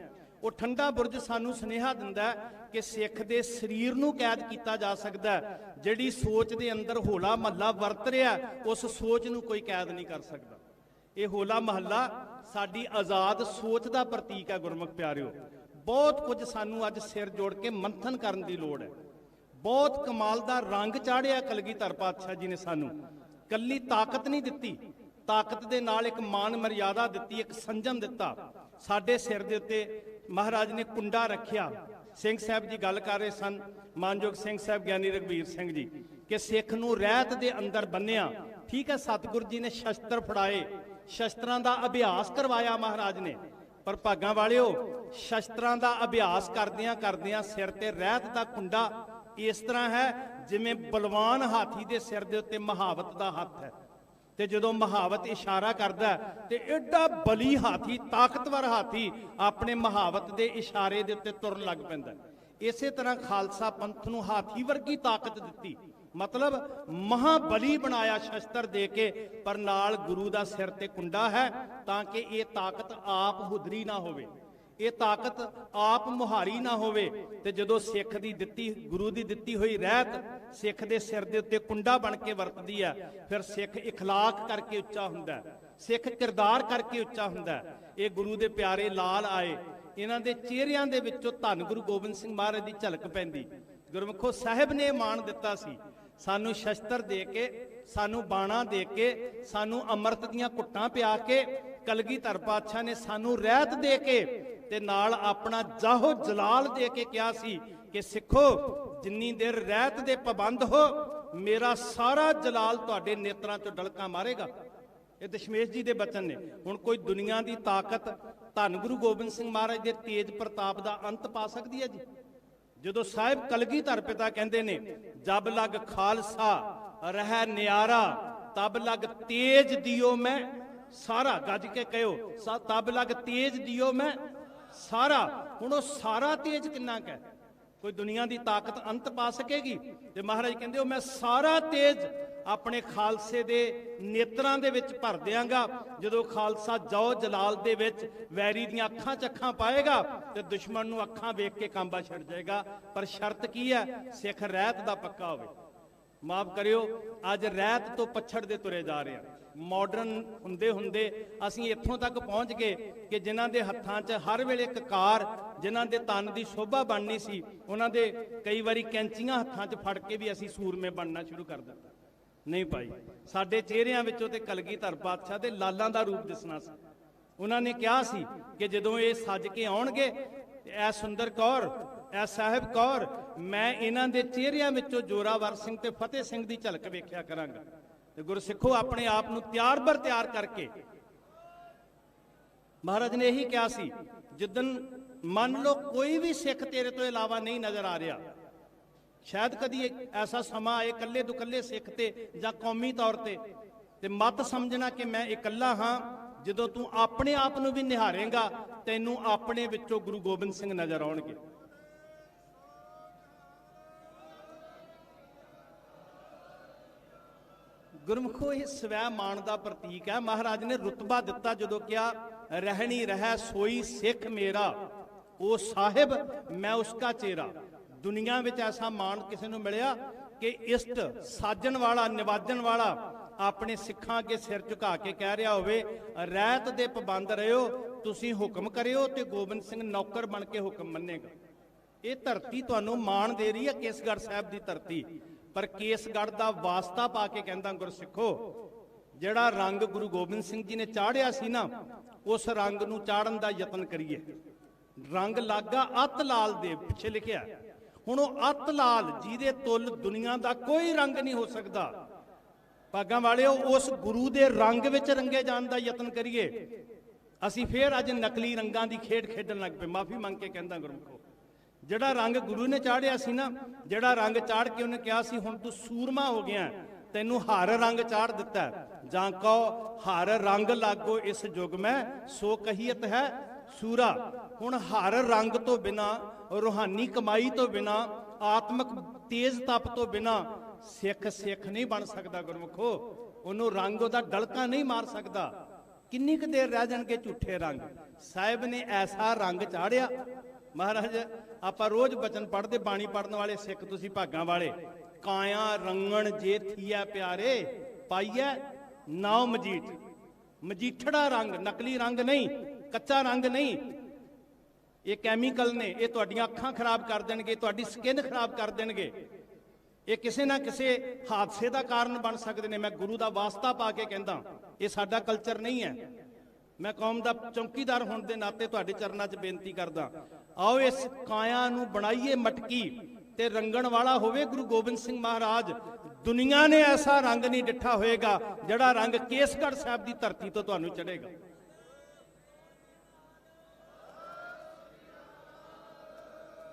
ਉਹ ਠੰਡਾ ਬੁਰਜ ਸਾਨੂੰ ਸੁਨੇਹਾ ਦਿੰਦਾ ਕਿ ਸਿੱਖ ਦੇ ਸਰੀਰ ਨੂੰ ਕੈਦ ਕੀਤਾ ਜਾ ਸਕਦਾ, ਜਿਹੜੀ ਸੋਚ ਦੇ ਅੰਦਰ ਹੋਲਾ ਮਹੱਲਾ ਵਰਤ ਰਿਹਾ ਉਸ ਸੋਚ ਨੂੰ ਕੋਈ ਕੈਦ ਨਹੀਂ ਕਰ ਸਕਦਾ। ਇਹ ਹੋਲਾ ਮਹੱਲਾ ਸਾਡੀ ਆਜ਼ਾਦ ਸੋਚ ਦਾ ਪ੍ਰਤੀਕ ਹੈ। ਗੁਰਮੁਖ ਪਿਆਰਿਓ, ਬਹੁਤ ਕੁਝ ਸਾਨੂੰ ਅੱਜ ਸਿਰ ਜੋੜ ਕੇ ਮੰਥਨ ਕਰਨ ਦੀ ਲੋੜ ਹੈ। ਬਹੁਤ ਕਮਾਲ ਦਾ ਰੰਗ ਚਾੜਿਆ ਕਲਗੀਧਰ ਪਾਤਸ਼ਾਹ ਜੀ ਨੇ ਸਾਨੂੰ। ਕੱਲੀ ਤਾਕਤ ਨਹੀਂ ਦਿੱਤੀ, ਤਾਕਤ ਦੇ ਨਾਲ ਇੱਕ ਮਾਨ ਮਰਿਆਦਾ ਦਿੱਤੀ, ਇੱਕ ਸੰਜਮ ਦਿੱਤਾ। ਸਾਡੇ ਸਿਰ ਦੇ ਉੱਤੇ ਮਹਾਰਾਜ ਨੇ ਕੁੰਡਾ ਰੱਖਿਆ। ਸਿੰਘ ਸਾਹਿਬ ਜੀ ਗੱਲ ਕਰ ਰਹੇ ਸਨ, ਮਾਨਯੋਗ ਸਿੰਘ ਸਾਹਿਬ ਗਿਆਨੀ ਰਘਬੀਰ ਸਿੰਘ ਜੀ, ਕਿ ਸਿੱਖ ਨੂੰ ਰਹਿਤ ਦੇ ਅੰਦਰ ਬੰਨਿਆ। ਠੀਕ ਹੈ, ਸਤਿਗੁਰੂ ਜੀ ਨੇ ਸ਼ਸਤਰ ਫੜਾਏ, ਸ਼ਸਤਰਾਂ ਦਾ ਅਭਿਆਸ ਕਰਵਾਇਆ ਮਹਾਰਾਜ ਨੇ, ਪਰ ਭਾਗਾਂ ਵਾਲਿਓ ਸ਼ਸਤਰਾਂ ਦਾ ਅਭਿਆਸ ਕਰਦਿਆਂ ਕਰਦਿਆਂ ਸਿਰ ਤੇ ਰਹਿਤ ਦਾ ਕੁੰਡਾ ਇਸ ਤਰ੍ਹਾਂ ਹੈ ਜਿਵੇਂ ਬਲਵਾਨ ਹਾਥੀ ਦੇ ਸਿਰ ਦੇ ਉੱਤੇ ਮਹਾਵਤ ਦਾ ਹੱਥ ਹੈ। ਤੇ ਜਦੋਂ ਮਹਾਵਤ ਇਸ਼ਾਰਾ ਕਰਦਾ ਤੇ ਐਡਾ ਬਲੀ ਹਾਥੀ, ਤਾਕਤਵਰ ਹਾਥੀ ਆਪਣੇ ਮਹਾਵਤ ਦੇ ਇਸ਼ਾਰੇ ਦੇ ਉੱਤੇ ਤੁਰਨ ਲੱਗ ਪੈਂਦਾ। ਇਸੇ ਤਰ੍ਹਾਂ ਖਾਲਸਾ ਪੰਥ ਨੂੰ ਹਾਥੀ ਵਰਗੀ ਤਾਕਤ ਦਿੱਤੀ, ਮਤਲਬ ਮਹਾਬਲੀ ਬਣਾਇਆ ਸ਼ਸਤਰ ਦੇ ਕੇ, ਪਰ ਨਾਲ ਗੁਰੂ ਦਾ ਸਿਰ ਤੇ ਕੁੰਡਾ ਹੈ ਤਾਂ ਕਿ ਇਹ ਤਾਕਤ ਆਪ ਹੁਦਰੀ ਨਾ ਹੋਵੇ, ਇਹ ਤਾਕਤ ਆਪ ਮੁਹਾਰੀ ਨਾ ਹੋਵੇ। ਤੇ ਜਦੋਂ ਸਿੱਖ ਦੀ ਦਿੱਤੀ, ਗੁਰੂ ਦੀ ਦਿੱਤੀ ਹੋਈ ਰਹਿਤ ਸਿੱਖ ਦੇ ਸਿਰ ਦੇ ਉੱਤੇ ਕੁੰਡਾ ਬਣ ਕੇ ਵਰਤਦੀ ਹੈ, ਫਿਰ ਸਿੱਖ ਇਖਲਾਕ ਕਰਕੇ ਉੱਚਾ ਹੁੰਦਾ, ਸਿੱਖ ਕਿਰਦਾਰ ਕਰਕੇ ਉੱਚਾ ਹੁੰਦਾ। ਇਹ ਗੁਰੂ ਦੇ ਪਿਆਰੇ ਲਾਲ ਆਏ, ਇਹਨਾਂ ਦੇ ਚਿਹਰਿਆਂ ਦੇ ਵਿੱਚੋਂ ਧੰਨ ਗੁਰੂ ਗੋਬਿੰਦ ਸਿੰਘ ਮਹਾਰਾਜ ਦੀ ਝਲਕ ਪੈਂਦੀ। ਗੁਰਮੁਖੋ ਸਾਹਿਬ ਨੇ ਮਾਣ ਦਿੱਤਾ ਸੀ, ਸਾਨੂੰ ਸ਼ਸਤਰ ਦੇ ਕੇ, ਸਾਨੂੰ ਬਾਣਾ ਦੇ ਕੇ, ਸਾਨੂੰ ਅੰਮ੍ਰਿਤ ਦੀਆਂ ਘੁੱਟਾਂ ਪਿਆ ਕੇ, ਕਲਗੀਧਰ ਪਾਤਸ਼ਾਹ ਨੇ ਸਾਨੂੰ ਰਹਿਤ ਦੇ ਕੇ ਤੇ ਨਾਲ ਆਪਣਾ ਜਾਹੋ ਜਲਾਲ ਦੇ ਕੇ ਕਿਹਾ ਸੀ ਕਿ ਸਿੱਖੋ, ਜਿੰਨੀ ਦੇਰ ਰਹਿਤ ਦੇ ਪਾਬੰਦ ਹੋ, ਮੇਰਾ ਸਾਰਾ ਜਲਾਲ ਤੁਹਾਡੇ ਨੇਤਰਾਂ 'ਚੋਂ ਡਲਕਾਂ ਮਾਰੇਗਾ। ਇਹ ਦਸ਼ਮੇਸ਼ ਜੀ ਦੇ ਬਚਨ ਨੇ। ਹੁਣ ਕੋਈ ਦੁਨੀਆ ਦੀ ਤਾਕਤ ਧੰਨ ਗੁਰੂ ਗੋਬਿੰਦ ਸਿੰਘ ਮਹਾਰਾਜ ਦੇ ਤੇਜ ਪ੍ਰਤਾਪ ਦਾ ਅੰਤ ਪਾ ਸਕਦੀ ਹੈ ਜੀ? ਜਦੋਂ ਸਾਹਿਬ ਕਲਗੀਧਰ ਪਿਤਾ ਕਹਿੰਦੇ ਨੇ, ਜਬ ਲਗ ਖਾਲਸਾ ਰਹਿ ਨਿਆਰਾ, ਤਬ ਲਗ ਤੇਜ ਦਿਓ ਮੈਂ ਸਾਰਾ, ਗੱਜ ਕੇ ਕਹਿਓ, ਤਬ ਲਗ ਤੇਜ ਦਿਓ ਮੈਂ ਸਾਰਾ। ਹੁਣ ਉਹ ਸਾਰਾ ਤੇਜ ਕਿੰਨਾ ਕੁ ਹੈ? ਕੋਈ ਦੁਨੀਆ ਦੀ ਤਾਕਤ ਅੰਤ ਪਾ ਸਕੇਗੀ? ਤੇ ਮਹਾਰਾਜ ਕਹਿੰਦੇ, ਉਹ ਮੈਂ ਸਾਰਾ ਤੇਜ ਆਪਣੇ ਖਾਲਸੇ ਦੇ ਨੇਤਰਾਂ ਦੇ ਵਿੱਚ ਭਰ ਦਿਆਂਗਾ। ਜਦੋਂ ਖਾਲਸਾ ਜਓ ਜਲਾਲ ਦੇ ਵਿੱਚ ਵੈਰੀ ਦੀਆਂ ਅੱਖਾਂ 'ਚ ਅੱਖਾਂ ਪਾਏਗਾ ਤੇ ਦੁਸ਼ਮਣ ਨੂੰ ਅੱਖਾਂ ਵੇਖ ਕੇ ਕਾਂਬਾ ਛੱਡ ਜਾਏਗਾ। ਪਰ ਸ਼ਰਤ ਕੀ ਹੈ? ਸਿੱਖ ਰਹਿਤ ਦਾ ਪੱਕਾ ਹੋਵੇ। ਮਾਫ ਕਰਿਓ, ਅੱਜ ਰਹਿਤ ਤੋਂ ਪਛੜ ਦੇ ਤੁਰੇ ਜਾ ਰਹੇ ਹਾਂ। ਮਾਡਰਨ ਹੁੰਦੇ ਹੁੰਦੇ ਅਸੀਂ ਇੱਥੋਂ ਤੱਕ ਪਹੁੰਚ ਗਏ ਕਿ ਜਿਨ੍ਹਾਂ ਦੇ ਹੱਥਾਂ 'ਚ ਹਰ ਵੇਲੇ ਕਕਾਰ, ਜਿਨ੍ਹਾਂ ਦੇ ਤਨ ਦੀ ਸ਼ੋਭਾ ਬਣਨੀ ਸੀ, ਉਹਨਾਂ ਦੇ ਕਈ ਵਾਰੀ ਕੈਂਚੀਆਂ ਹੱਥਾਂ 'ਚ ਫੜ ਕੇ ਵੀ ਅਸੀਂ ਸੂਰਮੇ ਬਣਨਾ ਸ਼ੁਰੂ ਕਰ ਦਿੱਤਾ। ਨਹੀਂ ਭਾਈ, ਸਾਡੇ ਚਿਹਰਿਆਂ ਵਿੱਚੋਂ ਤੇ ਕਲਗੀਧਰ ਪਾਤਸ਼ਾਹ ਦੇ ਲਾਲਾਂ ਦਾ ਰੂਪ ਦਿਸਣਾ ਸੀ। ਉਹਨਾਂ ਨੇ ਕਿਹਾ ਸੀ ਕਿ ਜਦੋਂ ਇਹ ਸੱਜ ਕੇ ਆਉਣਗੇ, ਐ ਸੁੰਦਰ ਕੌਰ, ਐ ਸਾਹਿਬ ਕੌਰ, ਮੈਂ ਇਹਨਾਂ ਦੇ ਚਿਹਰਿਆਂ ਵਿੱਚੋਂ ਜੋਰਾਵਰ ਸਿੰਘ ਤੇ ਫਤਿਹ ਸਿੰਘ ਦੀ ਝਲਕ ਵੇਖਿਆ ਕਰਾਂਗਾ। ਤੇ ਗੁਰਸਿੱਖੋ, ਆਪਣੇ ਆਪ ਨੂੰ ਤਿਆਰ-ਬਰ ਤਿਆਰ ਕਰਕੇ, ਮਹਾਰਾਜ ਨੇ ਇਹੀ ਕਿਹਾ ਸੀ, ਜਿੱਦਣ ਮੰਨ ਲਓ ਕੋਈ ਵੀ ਸਿੱਖ ਤੇਰੇ ਤੋਂ ਇਲਾਵਾ ਨਹੀਂ ਨਜ਼ਰ ਆ ਰਿਹਾ, ਸ਼ਾਇਦ ਕਦੀ ਐਸਾ ਸਮਾਂ ਆਏ ਇਕੱਲੇ ਦੁਕੱਲੇ ਸਿੱਖ ਤੇ ਜਾਂ ਕੌਮੀ ਤੌਰ ਤੇ ਮਤ ਸਮਝਣਾ ਕਿ ਮੈਂ ਇਕੱਲਾ ਹਾਂ। ਜਦੋਂ ਤੂੰ ਆਪਣੇ ਆਪ ਨੂੰ ਵੀ ਨਿਹਾਰੇਂਗਾ, ਤੈਨੂੰ ਆਪਣੇ ਵਿੱਚੋਂ ਗੁਰੂ ਗੋਬਿੰਦ ਸਿੰਘ ਨਜ਼ਰ ਆਉਣਗੇ। ਗੁਰਮੁਖੋ, ਇਹ ਸਵੈ ਮਾਣ ਦਾ ਪ੍ਰਤੀਕ ਹੈ। ਮਹਾਰਾਜ ਨੇ ਰੁਤਬਾ ਦਿੱਤਾ ਜਦੋਂ ਕਿਹਾ, ਰਹਿਣੀ ਰਹਿ ਸੋਈ ਸਿੱਖ ਮੇਰਾ, ਉਹ ਸਾਹਿਬ ਮੈਂ ਉਸਕਾ ਚੇਰਾ। ਦੁਨੀਆ ਵਿੱਚ ਐਸਾ ਮਾਣ ਕਿਸੇ ਨੂੰ ਮਿਲਿਆ ਕਿ ਇਸ਼ਟ ਸਾਜਣ ਵਾਲਾ, ਨਿਵਾਜਣ ਵਾਲਾ ਆਪਣੇ ਸਿੱਖਾਂ ਅੱਗੇ ਸਿਰ ਝੁਕਾ ਕੇ ਕਹਿ ਰਿਹਾ ਹੋਵੇ, ਰਹਿਤ ਦੇ ਪਾਬੰਦ ਰਹਿਓ, ਤੁਸੀਂ ਹੁਕਮ ਕਰਿਓ ਤੇ ਗੋਬਿੰਦ ਸਿੰਘ ਨੌਕਰ ਬਣ ਕੇ ਹੁਕਮ ਮੰਨੇਗਾ। ਇਹ ਧਰਤੀ ਤੁਹਾਨੂੰ ਮਾਣ ਦੇ ਰਹੀ ਹੈ, ਕੇਸਗੜ੍ਹ ਸਾਹਿਬ ਦੀ ਧਰਤੀ। ਪਰ ਕੇਸਗੜ੍ਹ ਦਾ ਵਾਸਤਾ ਪਾ ਕੇ ਕਹਿੰਦਾ ਗੁਰਸਿੱਖੋ, ਜਿਹੜਾ ਰੰਗ ਗੁਰੂ ਗੋਬਿੰਦ ਸਿੰਘ ਜੀ ਨੇ ਚਾੜਿਆ ਸੀ ਨਾ, ਉਸ ਰੰਗ ਨੂੰ ਚਾੜਨ ਦਾ ਯਤਨ ਕਰੀਏ। ਰੰਗ ਲਾਗਾ ਅਤ ਲਾਲ ਦੇ ਪਿੱਛੇ ਲਿਖਿਆ। ਹੁਣ ਉਹ ਅਤ ਲਾਲ ਜਿਹਦੇ ਤੁੱਲ ਦੁਨੀਆ ਦਾ ਕੋਈ ਰੰਗ ਨਹੀਂ ਹੋ ਸਕਦਾ, ਭਾਗਾਂ ਵਾਲਿਓ, ਉਸ ਗੁਰੂ ਦੇ ਰੰਗ ਵਿੱਚ ਰੰਗੇ ਜਾਣ ਦਾ ਯਤਨ ਕਰੀਏ। ਅਸੀਂ ਫੇਰ ਅੱਜ ਨਕਲੀ ਰੰਗਾਂ ਦੀ ਖੇਡ ਖੇਡਣ ਲੱਗ ਪਏ। ਮਾਫੀ ਮੰਗ ਕੇ ਕਹਿੰਦਾ ਗੁਰਮੁਖੋ, ਜਿਹੜਾ ਰੰਗ ਗੁਰੂ ਨੇ ਚਾੜਿਆ ਸੀ ਨਾ, ਜਿਹੜਾ ਰੰਗ ਚਾੜ ਕੇ ਉਹਨੇ ਕਿਹਾ ਸੀ ਹੁਣ ਤੂੰ ਸੂਰਮਾ ਹੋ ਗਿਆ, ਤੈਨੂੰ ਹਰ ਰੰਗ ਚਾੜ ਦਿੱਤਾ। ਜਾਂ ਕਹੋ ਹਰ ਰੰਗ ਲਾਗੋ ਇਸ ਯੁਗ ਮੈਂ, ਸੋ ਕਹੀਅਤ ਹੈ ਸੂਰਾ। ਹੁਣ ਹਰ ਰੰਗ ਤੋਂ ਬਿਨਾ, ਰੂਹਾਨੀ ਕਮਾਈ ਤੋਂ ਬਿਨਾ, ਆਤਮਿਕ ਤੇਜ਼ ਤਪ ਤੋਂ ਬਿਨਾ ਸਿੱਖ ਨਹੀਂ ਬਣ ਸਕਦਾ ਗੁਰਮੁਖੋ। ਉਹਨੂੰ ਰੰਗ ਉਹਦਾ ਡਲਕਾ ਨਹੀਂ ਮਾਰ ਸਕਦਾ। ਕਿੰਨੀ ਕੁ ਦੇਰ ਰਹਿ ਜਾਣਗੇ ਝੂਠੇ ਰੰਗ। ਸਾਹਿਬ ਨੇ ਐਸਾ ਰੰਗ ਚਾੜਿਆ। ਮਹਾਰਾਜ ਆਪਾਂ ਰੋਜ਼ ਬਚਨ ਪੜ੍ਹਦੇ, ਬਾਣੀ ਪੜ੍ਹਨ ਵਾਲੇ ਸਿੱਖ ਤੁਸੀਂ ਭਾਗਾਂ ਵਾਲੇ। ਕਾਇਆ ਰੰਗਣ ਜੇ ਥੀਆ ਪਿਆਰੇ, ਪਾਈਐ ਨਾਉ ਮਜੀਠ। ਮਜੀਠੜਾ ਰੰਗ, ਨਕਲੀ ਰੰਗ ਨਹੀਂ, ਕੱਚਾ ਰੰਗ ਨਹੀਂ। ਇਹ ਕੈਮੀਕਲ ਨੇ, ਇਹ ਤੁਹਾਡੀਆਂ ਅੱਖਾਂ ਖਰਾਬ ਕਰ ਦੇਣਗੇ, ਤੁਹਾਡੀ ਸਕਿਨ ਖਰਾਬ ਕਰ ਦੇਣਗੇ। ਇਹ ਕਿਸੇ ਨਾ ਕਿਸੇ ਹਾਦਸੇ ਦਾ ਕਾਰਨ ਬਣ ਸਕਦੇ ਨੇ। ਮੈਂ ਗੁਰੂ ਦਾ ਵਾਸਤਾ ਪਾ ਕੇ ਕਹਿੰਦਾ, ਇਹ ਸਾਡਾ ਕਲਚਰ ਨਹੀਂ ਹੈ। ਮੈਂ ਕੌਮ ਦਾ ਚੌਕੀਦਾਰ ਹੋਣ ਦੇ ਨਾਤੇ ਤੁਹਾਡੇ ਚਰਨਾਂ 'ਚ ਬੇਨਤੀ ਕਰਦਾ, ਆਓ ਇਸ ਕਾਇਆ ਨੂੰ ਬਣਾਈਏ ਮਟਕੀ ਤੇ ਰੰਗਣ ਵਾਲਾ ਹੋਵੇ ਗੁਰੂ ਗੋਬਿੰਦ ਸਿੰਘ ਮਹਾਰਾਜ। ਦੁਨੀਆ ਨੇ ਐਸਾ ਰੰਗ ਨਹੀਂ ਡਿੱਠਾ ਹੋਏਗਾ ਜਿਹੜਾ ਰੰਗ ਕੇਸਗੜ੍ਹ ਸਾਹਿਬ ਦੀ ਧਰਤੀ ਤੋਂ ਤੁਹਾਨੂੰ ਚੜ੍ਹੇਗਾ।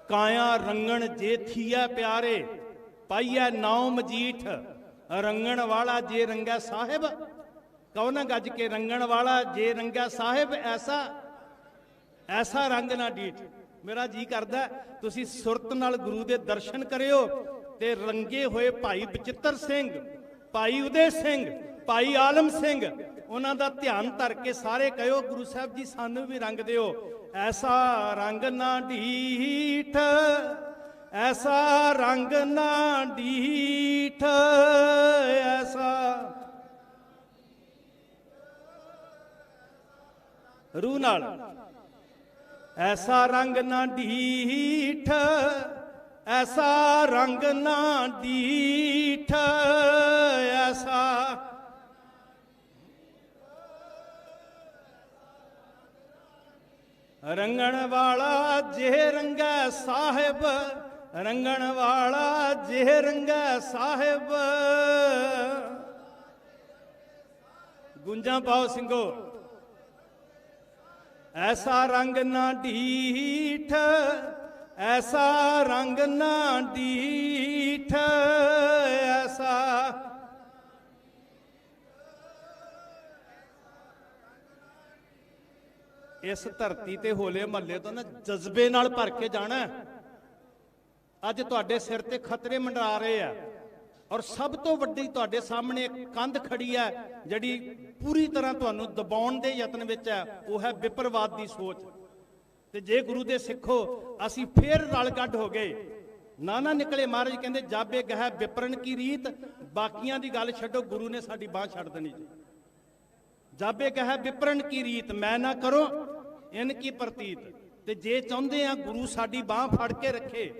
ਕਾਇਆ ਰੰਗਣ ਜੇ ਥੀਆ ਪਿਆਰੇ, ਪਾਈਐ ਨਾਉ ਮਜੀਠ। ਰੰਗਣ ਵਾਲਾ ਜੇ ਰੰਗਾ ਸਾਹਿਬ, ਕਹੋ ਨਾ ਗੱਜ ਕੇ, ਰੰਗਣ ਵਾਲਾ ਜੇ ਰੰਗਾ ਸਾਹਿਬ, ਐਸਾ ਰੰਗ ਨਾ ਡੀਠ। ਮੇਰਾ ਜੀ ਕਰਦਾ ਤੁਸੀਂ ਸੁਰਤ ਨਾਲ ਗੁਰੂ ਦੇ ਦਰਸ਼ਨ ਕਰਿਓ ਤੇ ਰੰਗੇ ਹੋਏ ਭਾਈ ਬਚਿੱਤਰ ਸਿੰਘ, ਭਾਈ ਉਦੇ ਸਿੰਘ, ਭਾਈ ਆਲਮ ਸਿੰਘ, ਉਹਨਾਂ ਦਾ ਧਿਆਨ ਧਰ ਕੇ ਸਾਰੇ ਕਹਿਓ, ਗੁਰੂ ਸਾਹਿਬ ਜੀ ਸਾਨੂੰ ਵੀ ਰੰਗ ਦਿਓ। ਐਸਾ ਰੰਗ ਨਾ ਡੀਠ, ਐਸਾ ਰੰਗ ਨਾ ਡੀਠ, ਐਸਾ ਰੂਹ ਨਾਲ, ਐਸਾ ਰੰਗ ਨਾ ਡੀਠ, ਐਸਾ ਰੰਗ ਨਾ ਡੀਠ, ਐਸਾ ਰੰਗਣ ਵਾਲਾ ਜੇ ਰੰਗਾ ਸਾਹਿਬ, ਰੰਗਣ ਵਾਲਾ ਜੇ ਰੰਗਾ ਸਾਹਿਬ। ਗੁੰਜਾਂ ਪਾਓ ਸਿੰਘੋ। ਐਸਾ ਰੰਗ ਨਾ ਡੀਠ, ਐਸਾ ਰੰਗ ਨਾ ਡੀਠ, ਐਸਾ ਇਸ ਧਰਤੀ ਤੇ ਹੋਲੇ ਮਹੱਲੇ ਤੋਂ ਨਾ ਜਜ਼ਬੇ ਨਾਲ ਭਰ ਕੇ ਜਾਣਾ। ਅੱਜ ਤੁਹਾਡੇ ਸਿਰ ਤੇ ਖਤਰੇ ਮੰਡਰਾ ਰਹੇ ਆ, ਔਰ ਸਭ ਤੋਂ ਵੱਡੀ ਤੁਹਾਡੇ ਸਾਹਮਣੇ ਇੱਕ ਕੰਧ ਖੜੀ ਹੈ ਜਿਹੜੀ ਪੂਰੀ ਤਰ੍ਹਾਂ ਤੁਹਾਨੂੰ ਦਬਾਉਣ ਦੇ ਯਤਨ ਵਿੱਚ ਹੈ, ਉਹ ਹੈ ਵਿਪਰਵਾਦ ਦੀ ਸੋਚ। ਤੇ ਜੇ ਗੁਰੂ ਦੇ ਸਿੱਖੋ ਅਸੀਂ ਫੇਰ ਰਲ ਗੱਡ ਹੋ ਗਏ, ਨਾ ਨਿਕਲੇ। ਮਹਾਰਾਜ ਕਹਿੰਦੇ ਜਾਬੇ ਗਹਿ ਵਿਪਰਨ ਕੀ ਰੀਤ, ਬਾਕੀਆਂ ਦੀ ਗੱਲ ਛੱਡੋ, ਗੁਰੂ ਨੇ ਸਾਡੀ ਬਾਹ ਛੱਡ ਦੇਣੀ ਜੀ। ਜਾਬੇ ਗਹਿ ਵਿਪਰਨ ਕੀ ਰੀਤ, ਮੈਂ ਨਾ ਕਰੋ ਇਨ ਕੀ ਪ੍ਰਤੀਤ। ਤੇ ਜੇ ਚਾਹੁੰਦੇ ਆ ਗੁਰੂ ਸਾਡੀ ਬਾਹ ਫੜ ਕੇ ਰੱਖੇ,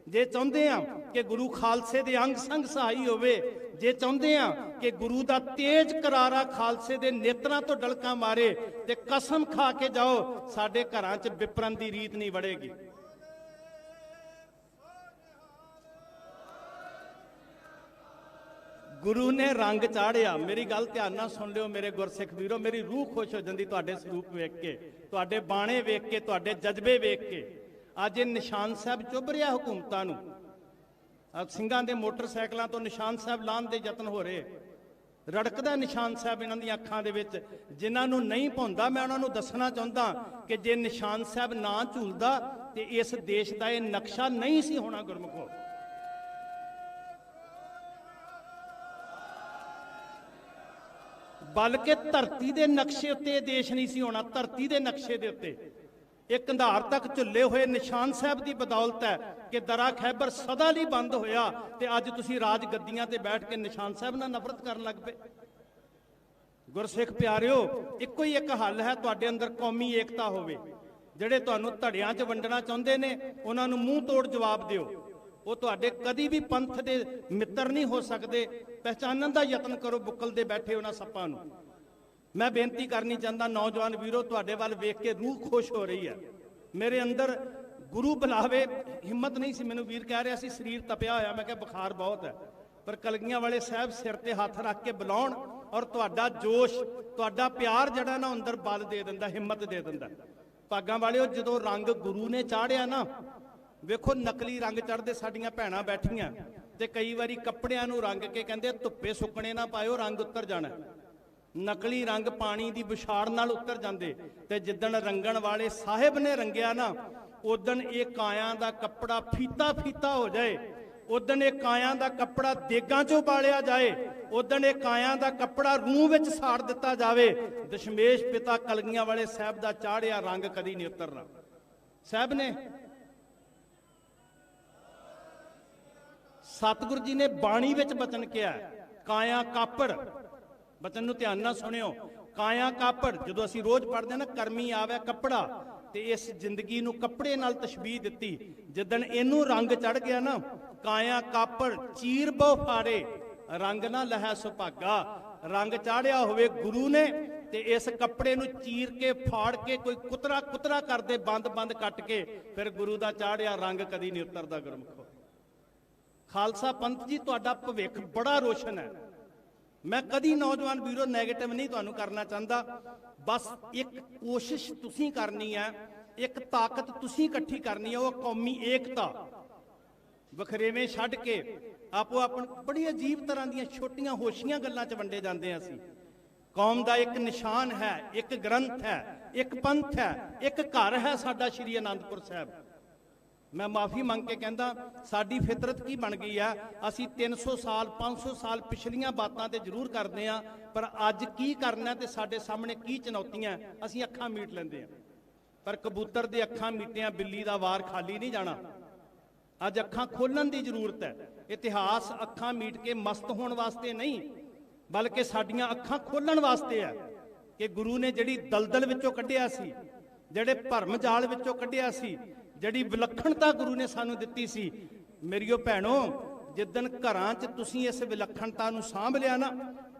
ਜੇ ਚਾਹੁੰਦੇ ਆ ਕਿ ਗੁਰੂ ਖਾਲਸੇ ਦੇ ਅੰਗ ਸੰਗ ਸਹਾਈ ਹੋਵੇ, ਜੇ ਚਾਹੁੰਦੇ ਆ ਕਿ ਗੁਰੂ ਦਾ ਤੇਜ ਕਰਾਰਾ ਖਾਲਸੇ ਦੇ ਨੇਤਰਾਂ ਤੋਂ ਡਲਕਾ ਮਾਰੇ, ਤੇ ਕਸਮ ਖਾ ਕੇ ਜਾਓ ਸਾਡੇ ਘਰਾਂ 'ਚ ਵਿਪਰਨ ਦੀ ਰੀਤ ਨਹੀਂ ਵੜੇਗੀ। ਗੁਰੂ ਨੇ ਰੰਗ ਚਾੜਿਆ। ਮੇਰੀ ਗੱਲ ਧਿਆਨ ਨਾਲ ਸੁਣ ਲਿਓ ਮੇਰੇ ਗੁਰਸਿੱਖ ਵੀਰੋ, ਮੇਰੀ ਰੂਹ ਖੁਸ਼ ਹੋ ਜਾਂਦੀ ਤੁਹਾਡੇ ਸਰੂਪ ਵੇਖ ਕੇ, ਤੁਹਾਡੇ ਬਾਣੇ ਵੇਖ ਕੇ, ਤੁਹਾਡੇ ਜਜ਼ਬੇ ਵੇਖ ਕੇ। ਅੱਜ ਇਹ ਨਿਸ਼ਾਨ ਸਾਹਿਬ ਚੁੱਭ ਰਿਹਾ ਹਕੂਮਤਾਂ ਨੂੰ। ਸਿੰਘਾਂ ਦੇ ਮੋਟਰਸਾਈਕਲਾਂ ਤੋਂ ਨਿਸ਼ਾਨ ਸਾਹਿਬ ਲਾਉਣ ਦੇ ਯਤਨ ਹੋ ਰਹੇ, ਰੜਕਦਾ ਨਿਸ਼ਾਨ ਸਾਹਿਬ ਇਹਨਾਂ ਦੀਆਂ ਅੱਖਾਂ ਦੇ ਵਿੱਚ। ਜਿਨ੍ਹਾਂ ਨੂੰ ਨਹੀਂ ਭੁੰਦਾ, ਮੈਂ ਉਹਨਾਂ ਨੂੰ ਦੱਸਣਾ ਚਾਹੁੰਦਾ ਕਿ ਜੇ ਨਿਸ਼ਾਨ ਸਾਹਿਬ ਨਾ ਝੂਲਦਾ ਤੇ ਇਸ ਦੇਸ਼ ਦਾ ਇਹ ਨਕਸ਼ਾ ਨਹੀਂ ਸੀ ਹੋਣਾ ਗੁਰਮੁਖੋ। ਬਲਕਿ ਧਰਤੀ ਦੇ ਨਕਸ਼ੇ ਉੱਤੇ ਇਹ ਦੇਸ਼ ਨਹੀਂ ਸੀ ਹੋਣਾ। ਧਰਤੀ ਦੇ ਨਕਸ਼ੇ ਦੇ ਉੱਤੇ ਇਹ ਕੰਧਾਰ ਤੱਕ ਝੁੱਲੇ ਹੋਏ ਨਿਸ਼ਾਨ ਸਾਹਿਬ ਦੀ ਬਦੌਲਤ ਹੈ ਕਿ ਦਰਾ ਖੈਬਰ ਸਦਾ ਲਈ ਬੰਦ ਹੋਇਆ, ਤੇ ਅੱਜ ਤੁਸੀਂ ਰਾਜ ਗੱਦੀਆਂ ਤੇ ਬੈਠ ਕੇ ਨਿਸ਼ਾਨ ਸਾਹਿਬ ਨਾਲ ਨਫ਼ਰਤ ਕਰਨ ਲੱਗ ਪਏ। ਗੁਰਸਿੱਖ ਪਿਆਰਿਓ, ਇੱਕੋ ਹੀ ਇੱਕ ਹੱਲ ਹੈ, ਤੁਹਾਡੇ ਅੰਦਰ ਕੌਮੀ ਏਕਤਾ ਹੋਵੇ। ਜਿਹੜੇ ਤੁਹਾਨੂੰ ਧੜਿਆਂ 'ਚ ਵੰਡਣਾ ਚਾਹੁੰਦੇ ਨੇ ਉਹਨਾਂ ਨੂੰ ਮੂੰਹ ਤੋੜ ਜਵਾਬ ਦਿਓ। ਉਹ ਤੁਹਾਡੇ ਕਦੀ ਵੀ ਪੰਥ ਦੇ ਮਿੱਤਰ ਨਹੀਂ ਹੋ ਸਕਦੇ। ਪਹਿਚਾਨਣ ਦਾ ਯਤਨ ਕਰੋ ਬੁੱਕਲ ਦੇ ਬੈਠੇ ਉਹਨਾਂ ਸੱਪਾਂ ਨੂੰ। ਮੈਂ ਬੇਨਤੀ ਕਰਨੀ ਚਾਹੁੰਦਾ, ਨੌਜਵਾਨ ਵੀਰੋ, ਤੁਹਾਡੇ ਵੱਲ ਵੇਖ ਕੇ ਰੂਹ ਖੁਸ਼ ਹੋ ਰਹੀ ਹੈ। ਮੇਰੇ ਅੰਦਰ ਗੁਰੂ ਬੁਲਾਵੇ ਹਿੰਮਤ ਨਹੀਂ ਸੀ। ਮੈਨੂੰ ਵੀਰ ਕਹਿ ਰਿਹਾ ਸੀ ਸਰੀਰ ਤਪਿਆ ਹੋਇਆ, ਮੈਂ ਕਿਹਾ ਬੁਖਾਰ ਬਹੁਤ ਹੈ, ਪਰ ਕਲਗੀਆਂ ਵਾਲੇ ਸਾਹਿਬ ਸਿਰ ਤੇ ਹੱਥ ਰੱਖ ਕੇ ਬੁਲਾਉਣ ਔਰ ਤੁਹਾਡਾ ਜੋਸ਼, ਤੁਹਾਡਾ ਪਿਆਰ ਜਿਹੜਾ ਨਾ ਅੰਦਰ ਬਲ ਦੇ ਦਿੰਦਾ, ਹਿੰਮਤ ਦੇ ਦਿੰਦਾ। ਭਾਗਾਂ ਵਾਲਿਓ, ਜਦੋਂ ਰੰਗ ਗੁਰੂ ਨੇ ਚਾੜਿਆ ਨਾ, ਵੇਖੋ ਨਕਲੀ ਰੰਗ ਚੜਦੇ, ਸਾਡੀਆਂ ਭੈਣਾਂ ਬੈਠੀਆਂ ਤੇ ਕਈ ਵਾਰੀ ਕੱਪੜਿਆਂ ਨੂੰ ਰੰਗ ਕੇ ਕਹਿੰਦੇ ਧੁੱਪੇ ਸੁੱਕਣੇ ਨਾ ਪਾਇਓ, ਰੰਗ ਉੱਤਰ ਜਾਣਾ। ਨਕਲੀ ਰੰਗ ਪਾਣੀ ਦੀ ਵਿਛਾੜ ਨਾਲ ਉੱਤਰ ਜਾਂਦੇ, ਤੇ ਜਿੱਦਣ ਰੰਗਣ ਵਾਲੇ ਸਾਹਿਬ ਨੇ ਰੰਗਿਆ ਨਾ, ਉਦਣ ਇਹ ਕਾਇਆਂ ਦਾ ਕੱਪੜਾ ਫੀਤਾ ਫੀਤਾ ਹੋ ਜਾਏ, ਉਦਣ ਇਹ ਕਾਇਆਂ ਦਾ ਕੱਪੜਾ ਦੇਗਾਂ 'ਚੋਂ ਬਾਲਿਆ ਜਾਏ, ਉਦਣ ਇਹ ਕਾਇਆਂ ਦਾ ਕੱਪੜਾ ਰੂਹ ਵਿੱਚ ਸਾੜ ਦਿੱਤਾ ਜਾਵੇ। ਦਸ਼ਮੇਸ਼ ਪਿਤਾ ਕਲਗੀਆਂ ਵਾਲੇ ਸਾਹਿਬ ਦਾ ਚਾੜਿਆ ਰੰਗ ਕਦੀ ਨਹੀਂ ਉਤਰਨਾ। ਸਾਹਿਬ ਨੇ, ਸਤਿਗੁਰੂ ਜੀ ਨੇ ਬਾਣੀ ਵਿੱਚ ਬਚਨ ਕਿਹਾ, ਕਾਇਆ ਕਾਪੜ। ਬਚਨ ਨੂੰ ਧਿਆਨ ਨਾਲ ਸੁਣਿਓ, ਕਾਇਆ ਕਾਪੜ। ਜਦੋਂ ਅਸੀਂ ਰੋਜ਼ ਪੜ੍ਹਦੇ ਨਾ, ਕਰਮੀ ਆਵੇ ਕੱਪੜਾ, ਤੇ ਇਸ ਜ਼ਿੰਦਗੀ ਨੂੰ ਕੱਪੜੇ ਨਾਲ ਤਸ਼ਬੀਹ ਦਿੱਤੀ। ਜਿੱਦਣ ਇਹਨੂੰ ਰੰਗ ਚੜ ਗਿਆ ਨਾ, ਕਾਇਆ ਕਾਪੜ ਚੀਰ ਬਹੁ ਫਾੜੇ, ਰੰਗ ਨਾ ਲਹੈ ਸੁਭਾਗਾ। ਰੰਗ ਚਾੜਿਆ ਹੋਵੇ ਗੁਰੂ ਨੇ, ਤੇ ਇਸ ਕੱਪੜੇ ਨੂੰ ਚੀਰ ਕੇ ਫਾੜ ਕੇ ਕੋਈ ਕੁਤਰਾ ਕੁਤਰਾ ਕਰਦੇ, ਬੰਦ ਬੰਦ ਕੱਟ ਕੇ, ਫਿਰ ਗੁਰੂ ਦਾ ਚਾੜਿਆ ਰੰਗ ਕਦੀ ਨਹੀਂ ਉਤਰਦਾ। ਗੁਰਮੁਖੋ, ਖਾਲਸਾ ਪੰਥ ਜੀ, ਤੁਹਾਡਾ ਭਵਿੱਖ ਬੜਾ ਰੋਸ਼ਨ ਹੈ। ਮੈਂ ਕਦੀ ਨੌਜਵਾਨ ਵੀਰੋ ਨੈਗੇਟਿਵ ਨਹੀਂ ਤੁਹਾਨੂੰ ਕਰਨਾ ਚਾਹੁੰਦਾ। ਬਸ ਇੱਕ ਕੋਸ਼ਿਸ਼ ਤੁਸੀਂ ਕਰਨੀ ਹੈ, ਇੱਕ ਤਾਕਤ ਤੁਸੀਂ ਇਕੱਠੀ ਕਰਨੀ ਹੈ, ਉਹ ਕੌਮੀ ਏਕਤਾ। ਵਖਰੇਵੇਂ ਛੱਡ ਕੇ ਆਪੋ ਆਪਣ ਬੜੀ ਅਜੀਬ ਤਰ੍ਹਾਂ ਦੀਆਂ ਛੋਟੀਆਂ ਹੋਸ਼ੀਆਂ ਗੱਲਾਂ 'ਚ ਵੰਡੇ ਜਾਂਦੇ ਹਾਂ ਅਸੀਂ। ਕੌਮ ਦਾ ਇੱਕ ਨਿਸ਼ਾਨ ਹੈ, ਇੱਕ ਗ੍ਰੰਥ ਹੈ, ਇੱਕ ਪੰਥ ਹੈ, ਇੱਕ ਘਰ ਹੈ ਸਾਡਾ ਸ਼੍ਰੀ ਅਨੰਦਪੁਰ ਸਾਹਿਬ। ਮੈਂ ਮਾਫੀ ਮੰਗ ਕੇ ਕਹਿੰਦਾ, ਸਾਡੀ ਫਿਤਰਤ ਕੀ ਬਣ ਗਈ ਆ, ਅਸੀਂ 300 ਸਾਲ 500 ਸਾਲ ਪਿਛਲੀਆਂ ਬਾਤਾਂ ਤੇ ਜ਼ਰੂਰ ਕਰਦੇ ਆ, ਪਰ ਅੱਜ ਕੀ ਕਰਨਾ ਤੇ ਸਾਡੇ ਸਾਹਮਣੇ ਕੀ ਚੁਣੌਤੀਆਂ, ਅਸੀਂ ਅੱਖਾਂ ਮੀਟ ਲੈਂਦੇ ਆ। ਪਰ ਕਬੂਤਰ ਦੇ ਅੱਖਾਂ ਮੀਟਿਆਂ ਬਿੱਲੀ ਦਾ ਵਾਰ ਖਾਲੀ ਨਹੀਂ ਜਾਣਾ। ਅੱਜ ਅੱਖਾਂ ਖੋਲਣ ਦੀ ਜ਼ਰੂਰਤ ਹੈ। ਇਤਿਹਾਸ ਅੱਖਾਂ ਮੀਟ ਕੇ ਮਸਤ ਹੋਣ ਵਾਸਤੇ ਨਹੀਂ, ਬਲਕਿ ਸਾਡੀਆਂ ਅੱਖਾਂ ਖੋਲਣ ਵਾਸਤੇ ਹੈ ਕਿ ਗੁਰੂ ਨੇ ਜਿਹੜੀ ਦਲਦਲ ਵਿੱਚੋਂ ਕੱਢਿਆ ਸੀ, ਜਿਹੜੇ ਭਰਮ ਜਾਲ ਵਿੱਚੋਂ ਕੱਢਿਆ ਸੀ, ਜਿਹੜੀ ਵਿਲੱਖਣਤਾ ਗੁਰੂ ਨੇ ਸਾਨੂੰ ਦਿੱਤੀ ਸੀ। ਮੇਰੀਓ ਭੈਣੋ, ਜਿੱਦਣ ਘਰਾਂ 'ਚ ਤੁਸੀਂ ਇਸ ਵਿਲੱਖਣਤਾ ਨੂੰ ਸਾਂਭ ਲਿਆ ਨਾ,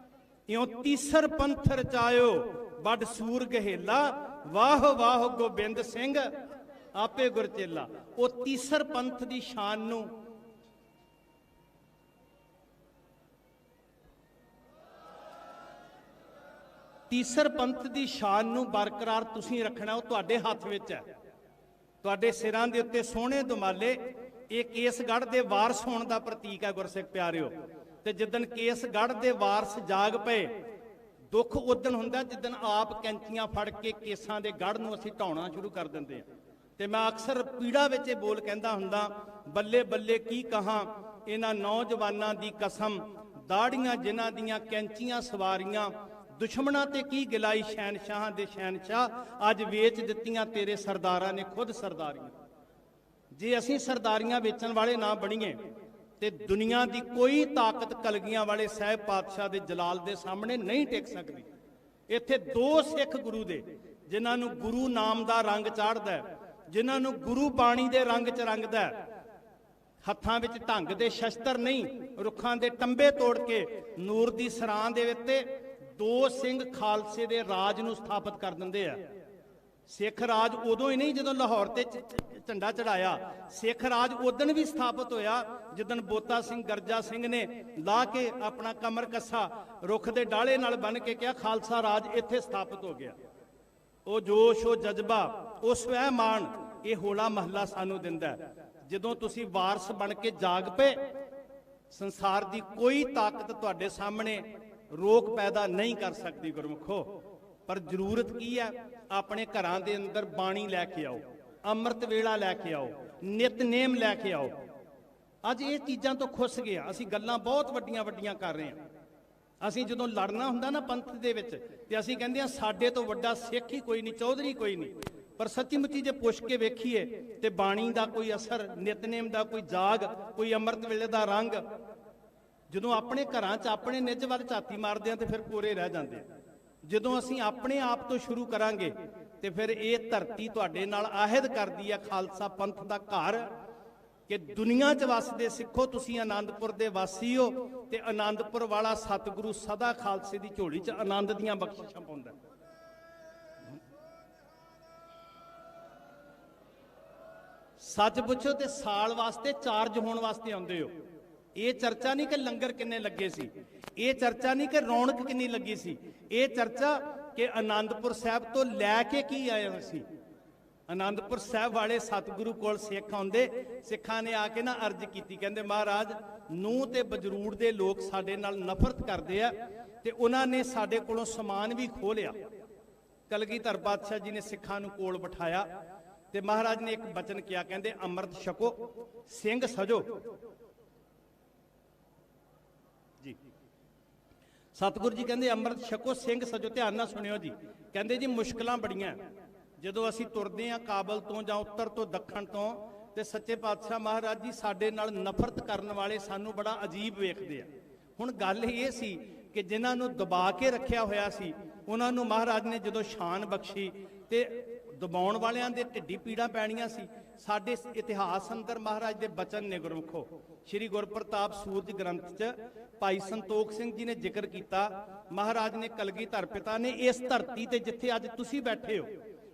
ਇਉਂ ਤੀਸਰ ਪੰਥ ਰਚਾਇਓ ਵੱਡ ਸੂਰ ਗਹੇਲਾ, ਵਾਹ ਵਾਹ ਗੋਬਿੰਦ ਸਿੰਘ ਆਪੇ ਗੁਰਚੇਲਾ। ਉਹ ਤੀਸਰ ਪੰਥ ਦੀ ਸ਼ਾਨ ਨੂੰ, ਤੀਸਰ ਪੰਥ ਦੀ ਸ਼ਾਨ ਨੂੰ ਬਰਕਰਾਰ ਤੁਸੀਂ ਰੱਖਣਾ, ਉਹ ਤੁਹਾਡੇ ਹੱਥ ਵਿੱਚ ਹੈ। ਤੁਹਾਡੇ ਸਿਰਾਂ ਦੇ ਉੱਤੇ ਸੋਹਣੇ ਦੁਮਾਲੇ, ਇਹ ਕੇਸਗੜ੍ਹ ਦੇ ਵਾਰਸ ਹੋਣ ਦਾ ਪ੍ਰਤੀਕ ਹੈ ਗੁਰਸਿੱਖ ਪਿਆਰਿਓ। ਤੇ ਜਿੱਦਣ ਕੇਸਗੜ੍ਹ ਦੇ ਵਾਰਸ ਜਾਗ ਪਏ, ਦੁੱਖ ਉਦਣ ਹੁੰਦਾ ਜਿੱਦਣ ਆਪ ਕੈਂਚੀਆਂ ਫੜ ਕੇ ਕੇਸਾਂ ਦੇ ਗੜ੍ਹ ਨੂੰ ਅਸੀਂ ਢਾਉਣਾ ਸ਼ੁਰੂ ਕਰ ਦਿੰਦੇ ਹਾਂ। ਤੇ ਮੈਂ ਅਕਸਰ ਪੀੜਾ ਵਿੱਚ ਇਹ ਬੋਲ ਕਹਿੰਦਾ ਹੁੰਦਾ, ਬੱਲੇ ਬੱਲੇ ਕੀ ਕਹਾਂ ਇਹਨਾਂ ਨੌਜਵਾਨਾਂ ਦੀ ਕਸਮ, ਦਾੜੀਆਂ ਜਿਨ੍ਹਾਂ ਦੀਆਂ ਕੈਂਚੀਆਂ ਸਵਾਰੀਆਂ, ਦੁਸ਼ਮਣਾਂ ਤੇ ਕੀ ਗਿਲਾਈ ਸ਼ਹਿਨਸ਼ਾਹਾਂ ਦੇ ਸ਼ਹਿਨਸ਼ਾਹ, ਅੱਜ ਵੇਚ ਦਿੱਤੀਆਂ ਤੇਰੇ ਸਰਦਾਰਾਂ ਨੇ ਖੁਦ ਸਰਦਾਰੀਆਂ। ਜੇ ਅਸੀਂ ਸਰਦਾਰੀਆਂ ਵੇਚਣ ਵਾਲੇ ਨਾ ਬਣੀਏ ਤੇ ਦੁਨੀਆ ਦੀ ਕੋਈ ਤਾਕਤ ਕਲਗੀਆਂ ਵਾਲੇ ਸਾਹਿਬ ਪਾਤਸ਼ਾਹ ਦੇ ਜਲਾਲ ਦੇ ਸਾਹਮਣੇ ਨਹੀਂ ਟਿਕ ਸਕਦੀ। ਇੱਥੇ ਦੋ ਸਿੱਖ ਗੁਰੂ ਦੇ, ਜਿਨ੍ਹਾਂ ਨੂੰ ਗੁਰੂ ਨਾਮ ਦਾ ਰੰਗ ਚਾੜਦਾ ਹੈ, ਜਿਨ੍ਹਾਂ ਨੂੰ ਗੁਰੂ ਬਾਣੀ ਦੇ ਰੰਗ 'ਚ ਰੰਗਦਾ ਹੈ। ਹੱਥਾਂ ਵਿੱਚ ਢੰਗ ਦੇ ਸ਼ਸਤਰ ਨਹੀਂ, ਰੁੱਖਾਂ ਦੇ ਟੰਬੇ ਤੋੜ ਕੇ ਨੂਰ ਦੀ ਸਰਾਂ ਦੇ ਉੱਤੇ ਦੋ ਸਿੰਘ ਖਾਲਸੇ ਦੇ ਰਾਜ ਨੂੰ ਸਥਾਪਿਤ ਕਰ ਦਿੰਦੇ ਆ। ਸਿੱਖ ਰਾਜ ਉਦੋਂ ਹੀ ਨਹੀਂ ਜਦੋਂ ਲਾਹੌਰ ਤੇ ਝੰਡਾ ਚੜਾਇਆ, ਸਿੱਖ ਰਾਜ ਉਦਣ ਵੀ ਸਥਾਪਿਤ ਹੋਇਆ ਜਦੋਂ ਬੋਤਾ ਸਿੰਘ ਗਰਜਾ ਸਿੰਘ ਨੇ ਲਾ ਕੇ ਆਪਣਾ ਕਮਰ ਕੱਸਾ ਰੁੱਖ ਦੇ ਡਾਲੇ ਨਾਲ ਬੰਨ ਕੇ ਕਿਹਾ ਖਾਲਸਾ ਰਾਜ ਇੱਥੇ ਸਥਾਪਿਤ ਹੋ ਗਿਆ। ਉਹ ਜੋਸ਼, ਉਹ ਜਜ਼ਬਾ, ਉਹ ਸਵੈਮਾਨ, ਇਹ ਹੋਲਾ ਮਹੱਲਾ ਸਾਨੂੰ ਦਿੰਦਾ। ਜਦੋਂ ਤੁਸੀਂ ਵਾਰਸ ਬਣ ਕੇ ਜਾਗ ਪਏ, ਸੰਸਾਰ ਦੀ ਕੋਈ ਤਾਕਤ ਤੁਹਾਡੇ ਸਾਹਮਣੇ ਰੋਕ ਪੈਦਾ ਨਹੀਂ ਕਰ ਸਕਦੀ ਗੁਰਮੁਖੋ। ਪਰ ਜ਼ਰੂਰਤ ਕੀ ਹੈ? ਆਪਣੇ ਘਰਾਂ ਦੇ ਅੰਦਰ ਬਾਣੀ ਲੈ ਕੇ ਆਓ, ਅੰਮ੍ਰਿਤ ਵੇਲਾ ਲੈ ਕੇ ਆਓ, ਨਿਤਨੇਮ ਲੈ ਕੇ ਆਓ। ਅੱਜ ਇਹ ਚੀਜ਼ਾਂ ਤੋਂ ਖੁੱਸ ਗਿਆ। ਅਸੀਂ ਗੱਲਾਂ ਬਹੁਤ ਵੱਡੀਆਂ ਵੱਡੀਆਂ ਕਰ ਰਹੇ ਹਾਂ। ਅਸੀਂ ਜਦੋਂ ਲੜਨਾ ਹੁੰਦਾ ਨਾ ਪੰਥ ਦੇ ਵਿੱਚ, ਤੇ ਅਸੀਂ ਕਹਿੰਦੇ ਹਾਂ ਸਾਡੇ ਤੋਂ ਵੱਡਾ ਸਿੱਖ ਹੀ ਕੋਈ ਨਹੀਂ, ਚੌਧਰੀ ਕੋਈ ਨਹੀਂ। ਪਰ ਸੱਚੀ ਮੁੱਚੀ ਜੇ ਪੁੱਛ ਕੇ ਵੇਖੀਏ ਤੇ ਬਾਣੀ ਦਾ ਕੋਈ ਅਸਰ, ਨਿਤਨੇਮ ਦਾ ਕੋਈ ਜਾਗ, ਕੋਈ ਅੰਮ੍ਰਿਤ ਵੇਲੇ ਦਾ ਰੰਗ, ਜਦੋਂ ਆਪਣੇ ਘਰਾਂ 'ਚ ਆਪਣੇ ਨਿੱਜ ਵੱਲ ਝਾਤੀ ਮਾਰਦੇ ਆ ਤੇ ਫਿਰ ਕੋਰੇ ਰਹਿ ਜਾਂਦੇ। ਜਦੋਂ ਅਸੀਂ ਆਪਣੇ ਆਪ ਤੋਂ ਸ਼ੁਰੂ ਕਰਾਂਗੇ ਤੇ ਫਿਰ ਇਹ ਧਰਤੀ ਤੁਹਾਡੇ ਨਾਲ ਆਹਿਦ ਕਰਦੀ ਹੈ ਖਾਲਸਾ ਪੰਥ ਦਾ ਘਰ ਕਿ ਦੁਨੀਆ 'ਚ ਵਸਦੇ ਸਿੱਖੋ, ਤੁਸੀਂ ਆਨੰਦਪੁਰ ਦੇ ਵਾਸੀ ਹੋ ਤੇ ਆਨੰਦਪੁਰ ਵਾਲਾ ਸਤਿਗੁਰੂ ਸਦਾ ਖਾਲਸੇ ਦੀ ਝੋਲੀ 'ਚ ਆਨੰਦ ਦੀਆਂ ਬਖਸ਼ਿਸ਼ਾਂ ਪਾਉਂਦਾ। ਸੱਚ ਪੁੱਛੋ ਤੇ ਸਾਲ ਵਾਸਤੇ ਚਾਰਜ ਹੋਣ ਵਾਸਤੇ ਆਉਂਦੇ ਹੋ। ਇਹ ਚਰਚਾ ਨਹੀਂ ਕਿ ਲੰਗਰ ਕਿੰਨੇ ਲੱਗੇ ਸੀ, ਇਹ ਚਰਚਾ ਨਹੀਂ ਕਿ ਰੌਣਕ ਕਿੰਨੀ ਲੱਗੀ ਸੀ, ਇਹ ਚਰਚਾ ਕਿ ਆਨੰਦਪੁਰ ਸਾਹਿਬ ਤੋਂ ਲੈ ਕੇ ਕੀ ਆਏ ਸੀ। ਆਨੰਦਪੁਰ ਸਾਹਿਬ ਵਾਲੇ ਸਤਿਗੁਰੂ ਕੋਲ ਸਿੱਖ ਆਉਂਦੇ, ਸਿੱਖਾਂ ਨੇ ਆ ਕੇ ਨਾ ਅਰਜ਼ ਕੀਤੀ, ਕਹਿੰਦੇ ਮਹਾਰਾਜ ਨੂੰਹ ਤੇ ਬਜਰੂੜ ਦੇ ਲੋਕ ਸਾਡੇ ਨਾਲ ਨਫ਼ਰਤ ਕਰਦੇ ਆ ਤੇ ਉਹਨਾਂ ਨੇ ਸਾਡੇ ਕੋਲੋਂ ਸਮਾਨ ਵੀ ਖੋਹ ਲਿਆ। ਕਲਗੀਧਰ ਪਾਤਸ਼ਾਹ ਜੀ ਨੇ ਸਿੱਖਾਂ ਨੂੰ ਕੋਲ ਬਿਠਾਇਆ ਤੇ ਮਹਾਰਾਜ ਨੇ ਇੱਕ ਬਚਨ ਕਿਹਾ, ਕਹਿੰਦੇ ਅੰਮ੍ਰਿਤ ਛਕੋ, ਸਿੰਘ ਸਜੋ। ਜੀ ਸਤਿਗੁਰੂ ਜੀ ਕਹਿੰਦੇ ਅੰਮ੍ਰਿਤ ਛਕੋ, ਸਿੰਘ ਸਜੋ। ਧਿਆਨ ਨਾਲ ਸੁਣਿਓ ਜੀ। ਕਹਿੰਦੇ ਜੀ ਮੁਸ਼ਕਲਾਂ ਬੜੀਆਂ ਜਦੋਂ ਅਸੀਂ ਤੁਰਦੇ ਹਾਂ ਕਾਬਲ ਤੋਂ ਜਾਂ ਉੱਤਰ ਤੋਂ ਦੱਖਣ ਤੋਂ, ਤੇ ਸੱਚੇ ਪਾਤਸ਼ਾਹ ਮਹਾਰਾਜ ਜੀ ਸਾਡੇ ਨਾਲ ਨਫ਼ਰਤ ਕਰਨ ਵਾਲੇ ਸਾਨੂੰ ਬੜਾ ਅਜੀਬ ਵੇਖਦੇ ਆ। ਹੁਣ ਗੱਲ ਇਹ ਸੀ ਕਿ ਜਿਨ੍ਹਾਂ ਨੂੰ ਦਬਾ ਕੇ ਰੱਖਿਆ ਹੋਇਆ ਸੀ ਉਹਨਾਂ ਨੂੰ ਮਹਾਰਾਜ ਨੇ ਜਦੋਂ ਸ਼ਾਨ ਬਖਸ਼ੀ ਤੇ ਦਬਾਉਣ ਵਾਲਿਆਂ ਦੇ ਢਿੱਡੀ ਪੀੜਾਂ ਪੈਣੀਆਂ ਸੀ। ਸਾਡੇ ਇਤਿਹਾਸ ਅੰਦਰ ਮਹਾਰਾਜ ਦੇ ਬਚਨ ਨੇ ਗੁਰਮੁਖੋ, ਸ਼੍ਰੀ ਗੁਰਪ੍ਰਤਾਪ ਸੂਰਜ ਗ੍ਰੰਥ 'ਚ ਭਾਈ ਸੰਤੋਖ ਸਿੰਘ ਜੀ ਨੇ ਜ਼ਿਕਰ ਕੀਤਾ, ਮਹਾਰਾਜ ਨੇ ਕਲਗੀਧਰ ਪਿਤਾ ਨੇ ਇਸ ਧਰਤੀ ਤੇ ਜਿੱਥੇ ਅੱਜ ਤੁਸੀਂ ਬੈਠੇ ਹੋ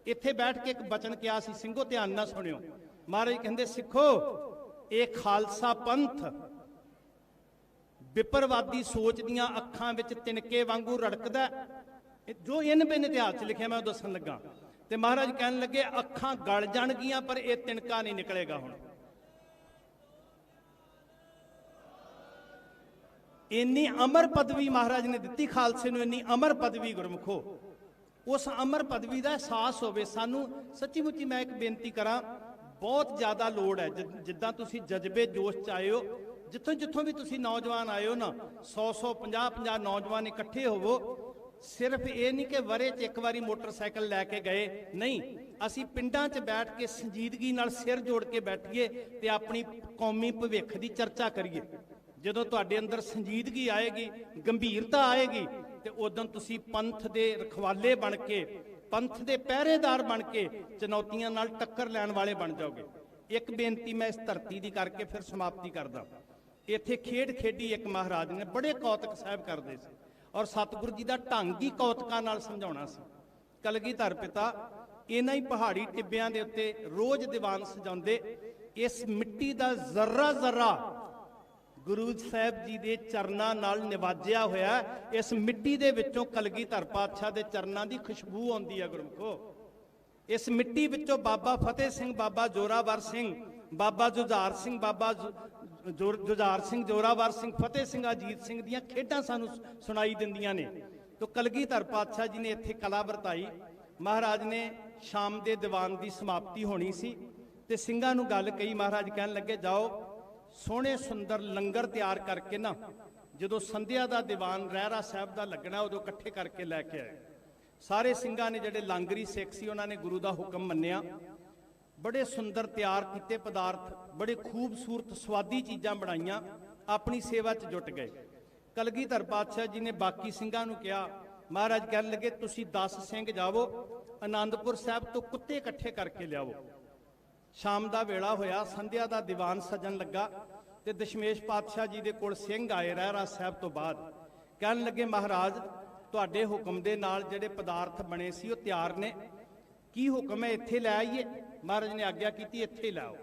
ਇੱਥੇ ਬੈਠ ਕੇ ਇੱਕ ਬਚਨ ਕਿਹਾ ਸੀ। ਸਿੰਘੋ ਧਿਆਨ ਨਾਲ ਸੁਣਿਓ। ਮਹਾਰਾਜ ਕਹਿੰਦੇ ਸਿੱਖੋ, ਇਹ ਖਾਲਸਾ ਪੰਥ ਵਿਪਰਵਾਦੀ ਸੋਚ ਦੀਆਂ ਅੱਖਾਂ ਵਿੱਚ ਤਿਨਕੇ ਵਾਂਗੂ ਰੜਕਦਾ। ਜੋ ਇਨ ਬਿਨ ਇਤਿਹਾਸ 'ਚ ਲਿਖਿਆ ਮੈਂ ਉਹ ਦੱਸਣ ਲੱਗਾ। ਤੇ ਮਹਾਰਾਜ ਕਹਿਣ ਲੱਗੇ ਅੱਖਾਂ ਗਲ ਜਾਣਗੀਆਂ ਪਰ ਇਹ ਤਿਨਕਾ ਨਹੀਂ ਨਿਕਲੇਗਾ। ਹੁਣ ਇੰਨੀ ਅਮਰ ਪਦਵੀ ਮਹਾਰਾਜ ਨੇ ਦਿੱਤੀ ਖਾਲਸੇ ਨੂੰ, ਇੰਨੀ ਅਮਰ ਪਦਵੀ ਗੁਰਮੁਖੋ, ਉਸ ਅਮਰ ਪਦਵੀ ਦਾ ਅਹਿਸਾਸ ਹੋਵੇ ਸਾਨੂੰ। ਸੱਚੀ ਮੁੱਚੀ ਮੈਂ ਇੱਕ ਬੇਨਤੀ ਕਰਾਂ, ਬਹੁਤ ਜ਼ਿਆਦਾ ਲੋੜ ਹੈ। ਜਿੱਦਾਂ ਤੁਸੀਂ ਜਜ਼ਬੇ ਜੋਸ਼ 'ਚ ਆਏ ਹੋ, ਜਿੱਥੋਂ ਜਿੱਥੋਂ ਵੀ ਤੁਸੀਂ ਨੌਜਵਾਨ ਆਏ ਹੋ ਨਾ, 100 50 ਨੌਜਵਾਨ ਇਕੱਠੇ ਹੋਵੋ। ਸਿਰਫ ਇਹ ਨਹੀਂ ਕਿ ਵਰੇ 'ਚ ਇੱਕ ਵਾਰੀ ਮੋਟਰਸਾਈਕਲ ਲੈ ਕੇ ਗਏ, ਨਹੀਂ, ਅਸੀਂ ਪਿੰਡਾਂ 'ਚ ਬੈਠ ਕੇ ਸੰਜੀਦਗੀ ਨਾਲ ਸਿਰ ਜੋੜ ਕੇ ਬੈਠੀਏ ਤੇ ਆਪਣੀ ਕੌਮੀ ਭਵਿੱਖ ਦੀ ਚਰਚਾ ਕਰੀਏ। ਜਦੋਂ ਤੁਹਾਡੇ ਅੰਦਰ ਸੰਜੀਦਗੀ ਆਏਗੀ, ਗੰਭੀਰਤਾ ਆਏਗੀ, ਤੇ ਉਦੋਂ ਤੁਸੀਂ ਪੰਥ ਦੇ ਰਖਵਾਲੇ ਬਣ ਕੇ, ਪੰਥ ਦੇ ਪਹਿਰੇਦਾਰ ਬਣ ਕੇ ਚੁਣੌਤੀਆਂ ਨਾਲ ਟੱਕਰ ਲੈਣ ਵਾਲੇ ਬਣ ਜਾਓਗੇ। ਇੱਕ ਬੇਨਤੀ ਮੈਂ ਇਸ ਧਰਤੀ ਦੀ ਕਰਕੇ ਫਿਰ ਸਮਾਪਤੀ ਕਰਦਾ। ਇੱਥੇ ਖੇਡ ਖੇਡੀ ਇੱਕ ਮਹਾਰਾਜ ਨੇ, ਬੜੇ ਕੌਤਕ ਸਾਹਿਬ ਕਰਦੇ ਸੀ ਔਰ ਸਤਿਗੁਰੂ ਜੀ ਦਾ ਢੰਗ ਹੀ ਕੌਤਕਾਂ ਨਾਲ ਸਮਝਾਉਣਾ ਸੀ। ਕਲਗੀਧਰ ਪਿਤਾ ਇਹਨਾਂ ਹੀ ਪਹਾੜੀ ਟਿੱਬਿਆਂ ਦੇ ਉੱਤੇ ਰੋਜ਼ ਦੀਵਾਨ ਸਜਾਉਂਦੇ। ਇਸ ਮਿੱਟੀ ਦਾ ਜ਼ਰਾ ਜ਼ਰਾ ਗੁਰੂ ਸਾਹਿਬ ਜੀ ਦੇ ਚਰਨਾਂ ਨਾਲ ਨਿਵਾਜਿਆ ਹੋਇਆ। ਇਸ ਮਿੱਟੀ ਦੇ ਵਿੱਚੋਂ ਕਲਗੀਧਰ ਪਾਤਸ਼ਾਹ ਦੇ ਚਰਨਾਂ ਦੀ ਖੁਸ਼ਬੂ ਆਉਂਦੀ ਹੈ ਗੁਰਮੁਖੋ। ਇਸ ਮਿੱਟੀ ਵਿੱਚੋਂ ਬਾਬਾ ਫਤਿਹ ਸਿੰਘ, ਬਾਬਾ ਜੋਰਾਵਰ ਸਿੰਘ, ਬਾਬਾ ਜੁਝਾਰ ਸਿੰਘ, ਬਾਬਾ ਜੁਝਾਰ ਸਿੰਘ, ਜੋਰਾਵਰ ਸਿੰਘ, ਫਤਿਹ ਸਿੰਘ, ਅਜੀਤ ਸਿੰਘ ਦੀਆਂ ਖੇਡਾਂ ਸਾਨੂੰ ਸੁਣਾਈ ਦਿੰਦੀਆਂ ਨੇ। ਤੋ ਕਲਗੀਧਰ ਪਾਤਸ਼ਾਹ ਜੀ ਨੇ ਇੱਥੇ ਕਲਾ ਵਰਤਾਈ। ਮਹਾਰਾਜ ਨੇ ਸ਼ਾਮ ਦੇ ਦੀਵਾਨ ਦੀ ਸਮਾਪਤੀ ਹੋਣੀ ਸੀ ਤੇ ਸਿੰਘਾਂ ਨੂੰ ਗੱਲ ਕਹੀ। ਮਹਾਰਾਜ ਕਹਿਣ ਲੱਗੇ ਜਾਓ ਸੋਹਣੇ ਸੁੰਦਰ ਲੰਗਰ ਤਿਆਰ ਕਰਕੇ ਨਾ, ਜਦੋਂ ਸੰਧਿਆ ਦਾ ਦੀਵਾਨ ਰਹਿਰਾ ਸਾਹਿਬ ਦਾ ਲੱਗਣਾ ਉਦੋਂ ਇਕੱਠੇ ਕਰਕੇ ਲੈ ਕੇ ਆਏ। ਸਾਰੇ ਸਿੰਘਾਂ ਨੇ, ਜਿਹੜੇ ਲਾਂਗਰੀ ਸਿੱਖ ਸੀ, ਉਹਨਾਂ ਨੇ ਗੁਰੂ ਦਾ ਹੁਕਮ ਮੰਨਿਆ। ਬੜੇ ਸੁੰਦਰ ਤਿਆਰ ਕੀਤੇ ਪਦਾਰਥ, ਬੜੇ ਖੂਬਸੂਰਤ ਸਵਾਦੀ ਚੀਜ਼ਾਂ ਬਣਾਈਆਂ, ਆਪਣੀ ਸੇਵਾ 'ਚ ਜੁਟ ਗਏ। ਕਲਗੀਧਰ ਪਾਤਸ਼ਾਹ ਜੀ ਨੇ ਬਾਕੀ ਸਿੰਘਾਂ ਨੂੰ ਕਿਹਾ, ਮਹਾਰਾਜ ਕਹਿਣ ਲੱਗੇ ਤੁਸੀਂ 10 ਸਿੰਘ ਜਾਵੋ, ਆਨੰਦਪੁਰ ਸਾਹਿਬ ਤੋਂ ਕੁੱਤੇ ਇਕੱਠੇ ਕਰਕੇ ਲਿਆਵੋ। ਸ਼ਾਮ ਦਾ ਵੇਲਾ ਹੋਇਆ, ਸੰਧਿਆ ਦਾ ਦੀਵਾਨ ਸਜਣ ਲੱਗਾ ਤੇ ਦਸ਼ਮੇਸ਼ ਪਾਤਸ਼ਾਹ ਜੀ ਦੇ ਕੋਲ ਸਿੰਘ ਆਏ ਰਹਿਰਾ ਸਾਹਿਬ ਤੋਂ ਬਾਅਦ। ਕਹਿਣ ਲੱਗੇ ਮਹਾਰਾਜ ਤੁਹਾਡੇ ਹੁਕਮ ਦੇ ਨਾਲ ਜਿਹੜੇ ਪਦਾਰਥ ਬਣੇ ਸੀ ਉਹ ਤਿਆਰ ਨੇ, ਕੀ ਹੁਕਮ ਹੈ ਇੱਥੇ ਲੈ ਆਈਏ? ਮਹਾਰਾਜ ਨੇ ਆਗਿਆ ਕੀਤੀ ਇੱਥੇ ਲਾਓ।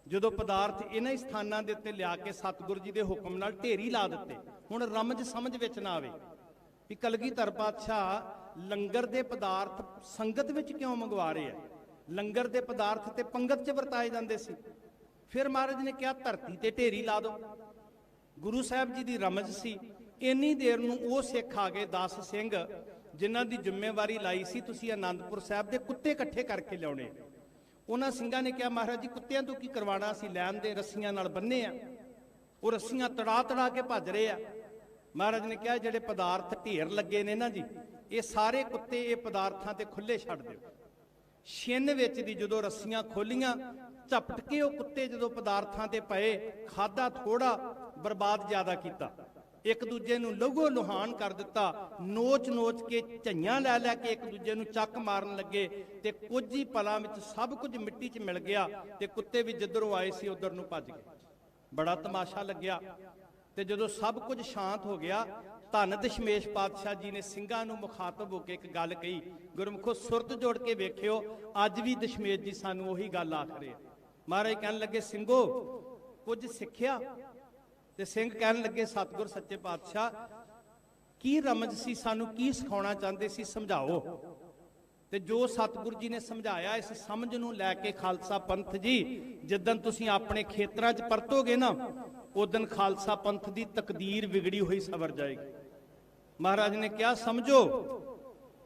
ਜਦੋਂ ਪਦਾਰਥ ਇਹਨਾਂ ਹੀ ਸਥਾਨਾਂ ਦੇ ਉੱਤੇ ਲਿਆ ਕੇ ਸਤਿਗੁਰੂ ਜੀ ਦੇ ਹੁਕਮ ਨਾਲ ਢੇਰੀ ਲਾ ਦਿੱਤੇ। ਹੁਣ ਰਮਜ ਸਮਝ ਵਿੱਚ ਨਾ ਆਵੇ ਵੀ ਕਲਗੀਧਰ ਪਾਤਸ਼ਾਹ ਲੰਗਰ ਦੇ ਪਦਾਰਥ ਸੰਗਤ ਵਿੱਚ ਕਿਉਂ ਮੰਗਵਾ ਰਹੇ ਆ। ਲੰਗਰ ਦੇ ਪਦਾਰਥ ਤੇ ਪੰਗਤ 'ਚ ਵਰਤਾਏ ਜਾਂਦੇ ਸੀ। ਫਿਰ ਮਹਾਰਾਜ ਨੇ ਕਿਹਾ ਧਰਤੀ ਤੇ ਢੇਰੀ ਲਾ ਦਿਓ। ਗੁਰੂ ਸਾਹਿਬ ਜੀ ਦੀ ਰਮਜ ਸੀ। ਇੰਨੀ ਦੇਰ ਨੂੰ ਉਹ ਸਿੱਖ ਆ ਗਏ 10 ਸਿੰਘ, ਜਿਨ੍ਹਾਂ ਦੀ ਜ਼ਿੰਮੇਵਾਰੀ ਲਾਈ ਸੀ ਤੁਸੀਂ ਆਨੰਦਪੁਰ ਸਾਹਿਬ ਦੇ ਕੁੱਤੇ ਇਕੱਠੇ ਕਰਕੇ ਲਿਆਉਣੇ। ਉਹਨਾਂ ਸਿੰਘਾਂ ਨੇ ਕਿਹਾ ਮਹਾਰਾਜ ਜੀ ਕੁੱਤਿਆਂ ਤੋਂ ਕੀ ਕਰਵਾਉਣਾ, ਅਸੀਂ ਲੈਣ ਦੇ ਰੱਸੀਆਂ ਨਾਲ ਬੰਨੇ ਆ। ਉਹ ਰੱਸੀਆਂ ਤੜਾ ਤੜਾ ਕੇ ਭੱਜ ਰਹੇ ਆ। ਮਹਾਰਾਜ ਨੇ ਕਿਹਾ ਜਿਹੜੇ ਪਦਾਰਥ ਢੇਰ ਲੱਗੇ ਨੇ ਨਾ ਜੀ, ਇਹ ਸਾਰੇ ਕੁੱਤੇ ਇਹ ਪਦਾਰਥਾਂ ਤੇ ਖੁੱਲੇ ਛੱਡ ਦਿਓ। ਛਿੰਨ ਵਿੱਚ ਦੀ ਜਦੋਂ ਰੱਸੀਆਂ ਖੋਲੀਆਂ, ਝਪਟ ਕੇ ਉਹ ਕੁੱਤੇ ਜਦੋਂ ਪਦਾਰਥਾਂ ਤੇ ਪਏ, ਖਾਦਾ ਥੋੜਾ ਬਰਬਾਦ ਜ਼ਿਆਦਾ ਕੀਤਾ। ਇੱਕ ਦੂਜੇ ਨੂੰ ਲਹੂ ਲੁਹਾਨ ਕਰ ਦਿੱਤਾ, ਨੋਚ ਨੋਚ ਕੇ ਝਈਆਂ ਲੈ ਲੈ ਕੇ ਇੱਕ ਦੂਜੇ ਨੂੰ ਚੱਕ ਮਾਰਨ ਲੱਗੇ ਤੇ ਕੁਝ ਹੀ ਪਲਾਂ ਵਿੱਚ ਸਭ ਕੁਝ ਮਿੱਟੀ 'ਚ ਮਿਲ ਗਿਆ ਤੇ ਕੁੱਤੇ ਵੀ ਜਿੱਧਰੋਂ ਆਏ ਸੀ ਉਧਰ ਨੂੰ ਭੱਜ ਗਏ। ਬੜਾ ਤਮਾਸ਼ਾ ਲੱਗਿਆ। ਤੇ ਜਦੋਂ ਸਭ ਕੁਝ ਸ਼ਾਂਤ ਹੋ ਗਿਆ, ਧੰਨ ਦਸ਼ਮੇਸ਼ ਪਾਤਸ਼ਾਹ ਜੀ ਨੇ ਸਿੰਘਾਂ ਨੂੰ ਮੁਖਾਤਬ ਹੋ ਕੇ ਇੱਕ ਗੱਲ ਕਹੀ। ਗੁਰਮੁਖੋ ਸੁਰਤ ਜੋੜ ਕੇ ਵੇਖਿਓ, ਅੱਜ ਵੀ ਦਸ਼ਮੇਸ਼ ਜੀ ਸਾਨੂੰ ਉਹੀ ਗੱਲ ਆਖ ਰਹੇ ਆ। ਮਹਾਰਾਜ ਕਹਿਣ ਲੱਗੇ, ਸਿੰਘੋ ਕੁਝ ਸਿੱਖਿਆ? ਤੇ ਸਿੰਘ ਕਹਿਣ ਲੱਗੇ, ਸਤਿਗੁਰ ਸੱਚੇ ਪਾਤਸ਼ਾਹ ਕੀ ਰਮਜ ਸੀ, ਸਾਨੂੰ ਕੀ ਸਿਖਾਉਣਾ ਚਾਹੁੰਦੇ ਸੀ, ਸਮਝਾਓ। ਤੇ ਜੋ ਸਤਿਗੁਰ ਜੀ ਨੇ ਸਮਝਾਇਆ, ਇਸ ਸਮਝ ਨੂੰ ਲੈ ਕੇ ਖਾਲਸਾ ਪੰਥ ਜੀ ਜਿੱਦਣ ਤੁਸੀਂ ਆਪਣੇ ਖੇਤਰਾਂ 'ਚ ਪਰਤੋਗੇ ਨਾ, ਉਦਣ ਖਾਲਸਾ ਪੰਥ ਦੀ ਤਕਦੀਰ ਵਿਗੜੀ ਹੋਈ ਸਵਰ ਜਾਏਗੀ। ਮਹਾਰਾਜ ਨੇ ਕਿਹਾ, ਸਮਝੋ।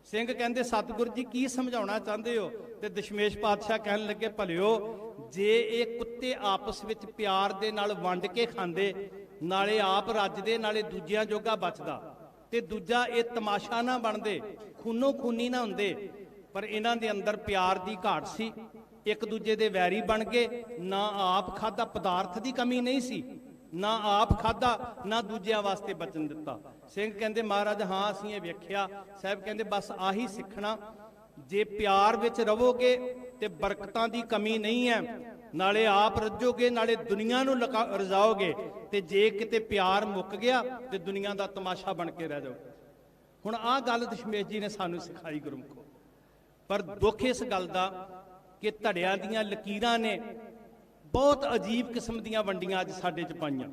ਸਿੰਘ ਕਹਿੰਦੇ, ਸਤਿਗੁਰ ਜੀ ਕੀ ਸਮਝਾਉਣਾ ਚਾਹੁੰਦੇ ਹੋ? ਤੇ ਦਸ਼ਮੇਸ਼ ਪਾਤਸ਼ਾਹ ਕਹਿਣ ਲੱਗੇ, ਭਲਿਓ ਜੇ ਇਹ ਕੁੱਤੇ ਆਪਸ ਵਿੱਚ ਪਿਆਰ ਦੇ ਨਾਲ ਵੰਡ ਕੇ ਖਾਂਦੇ, ਨਾਲੇ ਆਪ ਰੱਜਦੇ ਨਾਲੇ ਦੂਜਿਆਂ ਜੋਗਾ ਬਚਦਾ, ਤੇ ਦੂਜਾ ਇਹ ਤਮਾਸ਼ਾ ਨਾ ਬਣਦੇ, ਖੂਨੋ ਖੂਨੀ ਨਾ ਹੁੰਦੇ। ਪਰ ਇਹਨਾਂ ਦੇ ਅੰਦਰ ਪਿਆਰ ਦੀ ਘਾਟ ਸੀ, ਇੱਕ ਦੂਜੇ ਦੇ ਵੈਰੀ ਬਣ ਗਏ। ਨਾ ਆਪ ਖਾਦਾ, ਪਦਾਰਥ ਦੀ ਕਮੀ ਨਹੀਂ ਸੀ, ਨਾ ਆਪ ਖਾਦਾ ਨਾ ਦੂਜਿਆਂ ਵਾਸਤੇ ਬਚਨ ਦਿੱਤਾ। ਸਿੰਘ ਕਹਿੰਦੇ, ਮਹਾਰਾਜ ਹਾਂ ਅਸੀਂ ਇਹ ਵੇਖਿਆ। ਸਾਹਿਬ ਕਹਿੰਦੇ, ਬਸ ਆਹੀ ਸਿੱਖਣਾ, ਜੇ ਪਿਆਰ ਵਿੱਚ ਰਹੋਗੇ ਤੇ ਬਰਕਤਾਂ ਦੀ ਕਮੀ ਨਹੀਂ ਹੈ, ਨਾਲੇ ਆਪ ਰੱਜੋਗੇ ਨਾਲੇ ਦੁਨੀਆ ਨੂੰ ਰਜਾਓਗੇ। ਤੇ ਜੇ ਕਿਤੇ ਪਿਆਰ ਮੁੱਕ ਗਿਆ ਤੇ ਦੁਨੀਆ ਦਾ ਤਮਾਸ਼ਾ ਬਣ ਕੇ ਰਹਿ ਜਾਓਗੇ। ਹੁਣ ਆਹ ਗੱਲ ਦਸ਼ਮੇਸ਼ ਜੀ ਨੇ ਸਾਨੂੰ ਸਿਖਾਈ ਗੁਰਮੁਖੋ। ਪਰ ਦੁੱਖ ਇਸ ਗੱਲ ਦਾ ਕਿ ਧੜਿਆਂ ਦੀਆਂ ਲਕੀਰਾਂ ਨੇ ਬਹੁਤ ਅਜੀਬ ਕਿਸਮ ਦੀਆਂ ਵੰਡੀਆਂ ਅੱਜ ਸਾਡੇ 'ਚ ਪਾਈਆਂ।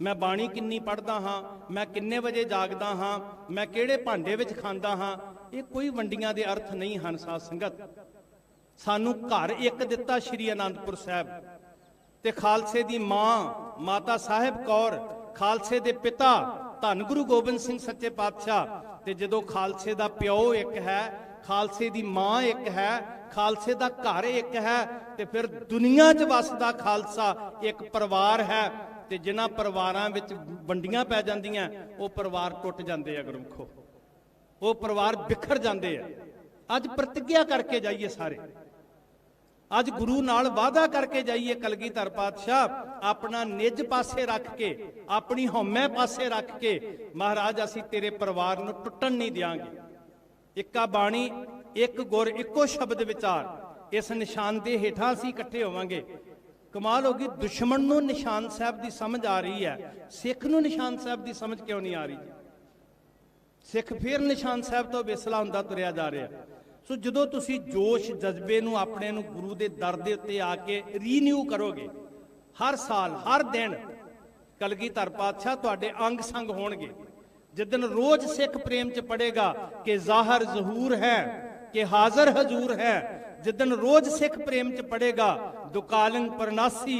ਮੈਂ ਬਾਣੀ ਕਿੰਨੀ ਪੜ੍ਹਦਾ ਹਾਂ, ਮੈਂ ਕਿੰਨੇ ਵਜੇ ਜਾਗਦਾ ਹਾਂ, ਮੈਂ ਕਿਹੜੇ ਭਾਂਡੇ ਵਿੱਚ ਖਾਂਦਾ ਹਾਂ, ਇਹ ਕੋਈ ਵੰਡੀਆਂ ਦੇ ਅਰਥ ਨਹੀਂ ਹਨ। ਸਾਧ ਸੰਗਤ, ਸਾਨੂੰ ਘਰ ਇੱਕ ਦਿੱਤਾ ਸ਼੍ਰੀ ਅਨੰਦਪੁਰ ਸਾਹਿਬ, ਤੇ ਖਾਲਸੇ ਦੀ ਮਾਂ ਮਾਤਾ ਸਾਹਿਬ ਕੌਰ, ਖਾਲਸੇ ਦੇ ਪਿਤਾ ਧੰਨ ਗੁਰੂ ਗੋਬਿੰਦ ਸਿੰਘ ਸੱਚੇ ਪਾਤਸ਼ਾਹ। ਤੇ ਜਦੋਂ ਖਾਲਸੇ ਦਾ ਪਿਓ ਇੱਕ ਹੈ, ਖਾਲਸੇ ਦੀ ਮਾਂ ਇੱਕ ਹੈ, ਖਾਲਸੇ ਦਾ ਘਰ ਇੱਕ ਹੈ, ਤੇ ਫਿਰ ਦੁਨੀਆ 'ਚ ਵਸਦਾ ਖਾਲਸਾ ਇੱਕ ਪਰਿਵਾਰ ਹੈ। ਤੇ ਜਿਨ੍ਹਾਂ ਪਰਿਵਾਰਾਂ ਵਿੱਚ ਵੰਡੀਆਂ ਪੈ ਜਾਂਦੀਆਂ, ਉਹ ਪਰਿਵਾਰ ਟੁੱਟ ਜਾਂਦੇ ਆ ਗੁਰਮੁਖੋ, ਉਹ ਪਰਿਵਾਰ ਬਿਖਰ ਜਾਂਦੇ ਆ। ਅੱਜ ਪ੍ਰਤਿੱਗਿਆ ਕਰਕੇ ਜਾਈਏ ਸਾਰੇ, ਅੱਜ ਗੁਰੂ ਨਾਲ ਵਾਅਦਾ ਕਰਕੇ ਜਾਈਏ। ਕਲਗੀਧਰ ਪਾਤਸ਼ਾਹ ਆਪਣਾ ਨਿੱਜ ਪਾਸੇ ਰੱਖ ਕੇ, ਆਪਣੀ ਹਉਮੈ ਪਾਸੇ ਰੱਖ ਕੇ, ਮਹਾਰਾਜ ਅਸੀਂ ਤੇਰੇ ਪਰਿਵਾਰ ਨੂੰ ਟੁੱਟਣ ਨਹੀਂ ਦਿਆਂਗੇ। ਇੱਕਾ ਬਾਣੀ, ਇੱਕ ਗੁਰ, ਇੱਕੋ ਸ਼ਬਦ ਵਿਚਾਰ, ਇਸ ਨਿਸ਼ਾਨ ਦੇ ਹੇਠਾਂ ਅਸੀਂ ਇਕੱਠੇ ਹੋਵਾਂਗੇ। ਕਮਾਲ ਹੋ ਗਈ, ਦੁਸ਼ਮਣ ਨੂੰ ਨਿਸ਼ਾਨ ਸਾਹਿਬ ਦੀ ਸਮਝ ਆ ਰਹੀ ਹੈ, ਸਿੱਖ ਨੂੰ ਨਿਸ਼ਾਨ ਸਾਹਿਬ ਦੀ ਸਮਝ ਕਿਉਂ ਨਹੀਂ ਆ ਰਹੀ? ਸਿੱਖ ਫਿਰ ਨਿਸ਼ਾਨ ਸਾਹਿਬ ਤੋਂ ਵਿਸਲਾ ਹੁੰਦਾ ਤੁਰਿਆ ਜਾ ਰਿਹਾ। ਸੋ ਜਦੋਂ ਤੁਸੀਂ ਜੋਸ਼ ਜਜ਼ਬੇ ਨੂੰ ਆਪਣੇ ਨੂੰ ਗੁਰੂ ਦੇ ਦਰ ਦੇ ਉੱਤੇ ਆ ਕੇ ਰੀਨਿਊ ਕਰੋਗੇ, ਹਰ ਸਾਲ ਹਰ ਦਿਨ ਕਲਗੀਧਰ ਪਾਤਸ਼ਾਹ ਤੁਹਾਡੇ ਅੰਗ ਸੰਗ ਹੋਣਗੇ। ਜਿੱਦਨ ਰੋਜ਼ ਸਿੱਖ ਪ੍ਰੇਮ ਚ ਪੜੇਗਾ ਕਿ ਜ਼ਾਹਰ ਜ਼ਹੂਰ ਹੈ ਕਿ ਹਾਜ਼ਰ ਹਜ਼ੂਰ ਹੈ, ਜਿੱਦਨ ਰੋਜ਼ ਸਿੱਖ ਪ੍ਰੇਮ ਚ ਪੜੇਗਾ ਦੁਕਾਲੰਗ ਪਰਨਾਸੀ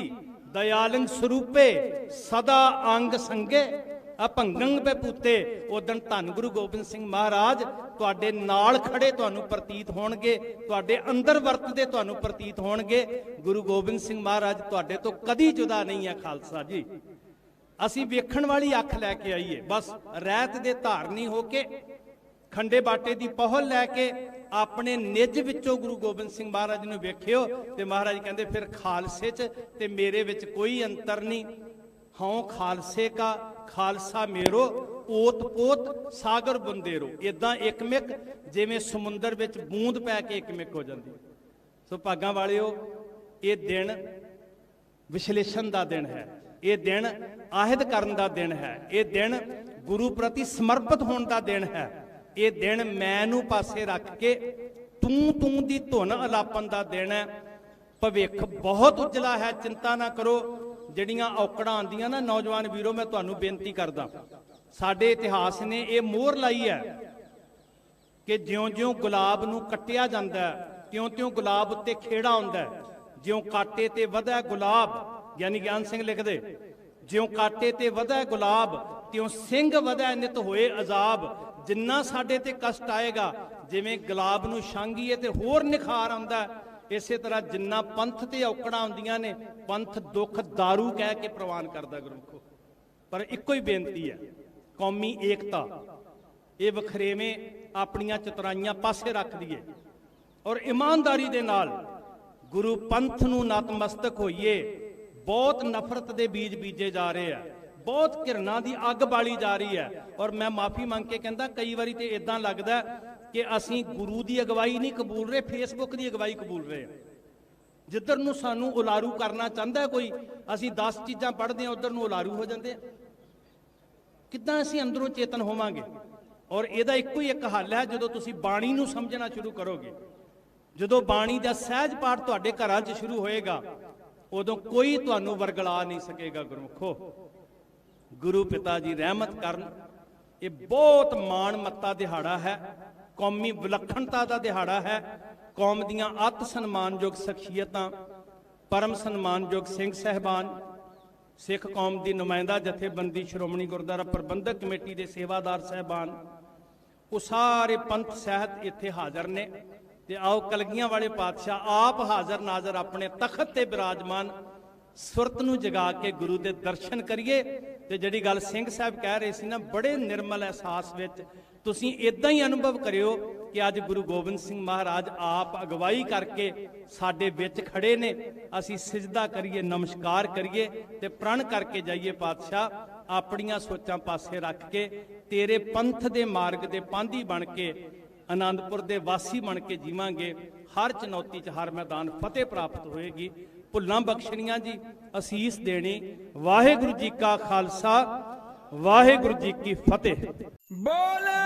ਦਇਆਲੰਗ ਸਰੂਪੇ ਸਦਾ ਅੰਗ ਸੰਗੇ ਅਭੰਗੰਗ ਪੇ ਪੂਤੇ, ਉਦਣ ਧੰਨ ਗੁਰੂ ਗੋਬਿੰਦ ਸਿੰਘ ਮਹਾਰਾਜ ਤੁਹਾਡੇ ਨਾਲ ਖੜੇ ਤੁਹਾਨੂੰ ਪ੍ਰਤੀਤ ਹੋਣਗੇ, ਤੁਹਾਡੇ ਅੰਦਰ ਵਰਤਦੇ ਤੁਹਾਨੂੰ ਪ੍ਰਤੀਤ ਹੋਣਗੇ। ਗੁਰੂ ਗੋਬਿੰਦ ਸਿੰਘ ਮਹਾਰਾਜ ਤੁਹਾਡੇ ਤੋਂ ਕਦੀ ਜੁਦਾ ਨਹੀਂ ਹੈ ਖਾਲਸਾ ਜੀ। ਅਸੀਂ ਵੇਖਣ ਵਾਲੀ ਅੱਖ ਲੈ ਕੇ ਆਈਏ, ਬਸ ਰਹਿਤ ਦੇ ਧਾਰਨੀ ਹੋ ਕੇ, ਖੰਡੇ ਬਾਟੇ ਦੀ ਪਹੁਲ ਲੈ ਕੇ ਆਪਣੇ ਨਿੱਜ ਵਿੱਚੋਂ ਗੁਰੂ ਗੋਬਿੰਦ ਸਿੰਘ ਮਹਾਰਾਜ ਨੂੰ ਵੇਖਿਓ। ਤੇ ਮਹਾਰਾਜ ਕਹਿੰਦੇ ਫਿਰ ਖਾਲਸੇ 'ਚ ਤੇ ਮੇਰੇ ਵਿੱਚ ਕੋਈ ਅੰਤਰ ਨਹੀਂ। ਹਉ ਖਾਲਸੇ ਕਾ ਖਾਲਸਾ ਮੇਰੋ, ਓਤ ਪੋਤ ਸਾਗਰ ਬੁੰਦੇਰੋ। ਇਦਾਂ ਇੱਕਮਿਕ ਜਿਵੇਂ ਸਮੁੰਦਰ ਵਿੱਚ ਬੂੰਦ ਪੈ ਕੇ ਇੱਕਮਿਕ ਹੋ ਜਾਂਦੀ। ਸੋ ਭਾਗਾਂ ਵਾਲਿਓ, ਇਹ ਦਿਨ ਵਿਸ਼ਲੇਸ਼ਣ ਦਾ ਦਿਨ ਹੈ, ਇਹ ਦਿਨ ਆਹਿਦ ਕਰਨ ਦਾ ਦਿਨ ਹੈ, ਇਹ ਦਿਨ ਗੁਰੂ ਪ੍ਰਤੀ ਸਮਰਪਿਤ ਹੋਣ ਦਾ ਦਿਨ ਹੈ। ਇਹ ਦਿਨ ਮੈਂ ਨੂੰ ਪਾਸੇ ਰੱਖ ਕੇ ਤੂੰ ਦੀ ਧੁਨ ਅਲਾਪਨ ਦਾ ਦਿਨ ਹੈ। ਭਵਿੱਖ ਬਹੁਤ ਉਜਲਾ ਹੈ, ਚਿੰਤਾ ਨਾ ਕਰੋ। ਜਿਹੜੀਆਂ ਔਕੜਾਂ ਆਉਂਦੀਆਂ ਨਾ, ਨੌਜਵਾਨ ਵੀਰੋ, ਮੈਂ ਤੁਹਾਨੂੰ ਬੇਨਤੀ ਕਰਦਾ, ਸਾਡੇ ਇਤਿਹਾਸ ਨੇ ਇਹ ਮੋਹਰ ਲਾਈ ਹੈ ਕਿ ਜਿਉਂ-ਜਿਉਂ ਗੁਲਾਬ ਨੂੰ ਕੱਟਿਆ ਜਾਂਦਾ, ਤਿਉਂ-ਤਿਉਂ ਗੁਲਾਬ ਉੱਤੇ ਖੇੜਾ ਆਉਂਦਾ। ਜਿਉਂ ਕਾਟੇ ਤੇ ਵਧੈ ਗੁਲਾਬ, ਗਿਆਨੀ ਗਿਆਨ ਸਿੰਘ ਲਿਖਦੇ, ਜਿਉਂ ਕਾਟੇ ਤੇ ਵਧੈ ਗੁਲਾਬ ਤਿਉਂ ਸਿੰਘ ਵਧੈ ਨਿਤ ਹੋਏ ਅਜ਼ਾਬ। ਜਿੰਨਾ ਸਾਡੇ ਤੇ ਕਸ਼ਟ ਆਏਗਾ, ਜਿਵੇਂ ਗੁਲਾਬ ਨੂੰ ਛਾਂਗੀਏ ਤੇ ਹੋਰ ਨਿਖਾਰ ਆਉਂਦਾ, ਇਸੇ ਤਰ੍ਹਾਂ ਜਿੰਨਾ ਪੰਥ ਤੇ ਔਕੜਾਂ ਆਉਂਦੀਆਂ ਨੇ, ਪੰਥ ਦੁੱਖ ਦਾਰੂ ਕਹਿ ਕੇ ਪ੍ਰਵਾਨ ਕਰਦਾ ਗੁਰਮੁਖੋ। ਪਰ ਇੱਕੋ ਹੀ ਬੇਨਤੀ ਹੈ, ਕੌਮੀ ਏਕਤਾ, ਇਹ ਵਖਰੇਵੇਂ ਆਪਣੀਆਂ ਚਤੁਰਾਈਆਂ ਪਾਸੇ ਰੱਖ ਦਈਏ ਔਰ ਇਮਾਨਦਾਰੀ ਦੇ ਨਾਲ ਗੁਰੂ ਪੰਥ ਨੂੰ ਨਤਮਸਤਕ ਹੋਈਏ। ਬਹੁਤ ਨਫ਼ਰਤ ਦੇ ਬੀਜ ਬੀਜੇ ਜਾ ਰਹੇ ਆ, बहुत घिरना दी अग बाली जा रही है। और मैं माफी मंग के कहता कई बारी तो इदां लगदा कि असीं गुरु की अगवाई नहीं कबूल रहे, फेसबुक की अगवाई कबूल रहे। जिधर नूं सानू उलारू करना चाहता कोई, असीं 10 चीज़ां पढ़ते हैं उधर नूं उलारू हो जाते। किद्दां असीं अंदरों चेतन होवांगे? और इहदा इक्को ही एक हल है, जदों तुसीं बाणी नूं समझना शुरू करोगे, जदों बाणी दा सहज पाठ तुहाडे घरां 'च शुरू होएगा, उदों कोई तुहानूं वरगला नहीं सकेगा। गुरमुखो, गुरु पिता जी रहमत करन। ये बहुत माण मत्ता दिहाड़ा है, कौमी विलखणता का दिहाड़ा है। कौम दियां अत सन्मानयोग शख्सियतां, परम सन्मानयोग सिंह साहिबान, सिख कौम की नुमाइंदा जथेबंदी श्रोमणी गुरुद्वारा प्रबंधक कमेटी के सेवादार साहिबान, वो सारे पंथ सहित इत्थे हाज़र ने। ते आओ कलगियां वाले पातशाह आप हाज़र नाज़र अपने तखत ते विराजमान सुरत नूं जगा के गुरु के दर्शन करिए। ते जिहड़ी गल सिंह साहब कह रहे सी ना, बड़े निर्मल एहसास विच तुसीं इदां ही अनुभव करियो कि अज गुरु गोबिंद सिंह महाराज आप अगवाई करके साडे विच खड़े ने। असीं सिजदा करिए, नमस्कार करिए ते प्रण करके जाइए, पातशाह अपनियां सोचां पासे रख के तेरे पंथ दे मार्ग दे पांधी बन के आनंदपुर दे वासी बन के जीवांगे। हर चुनौती च हर मैदान फतेह प्राप्त होएगी। भुल्लां बख्शणियां जी, असीस देनी। वाहिगुरू जी का खालसा, वाहिगुरू जी की फतेह। बोले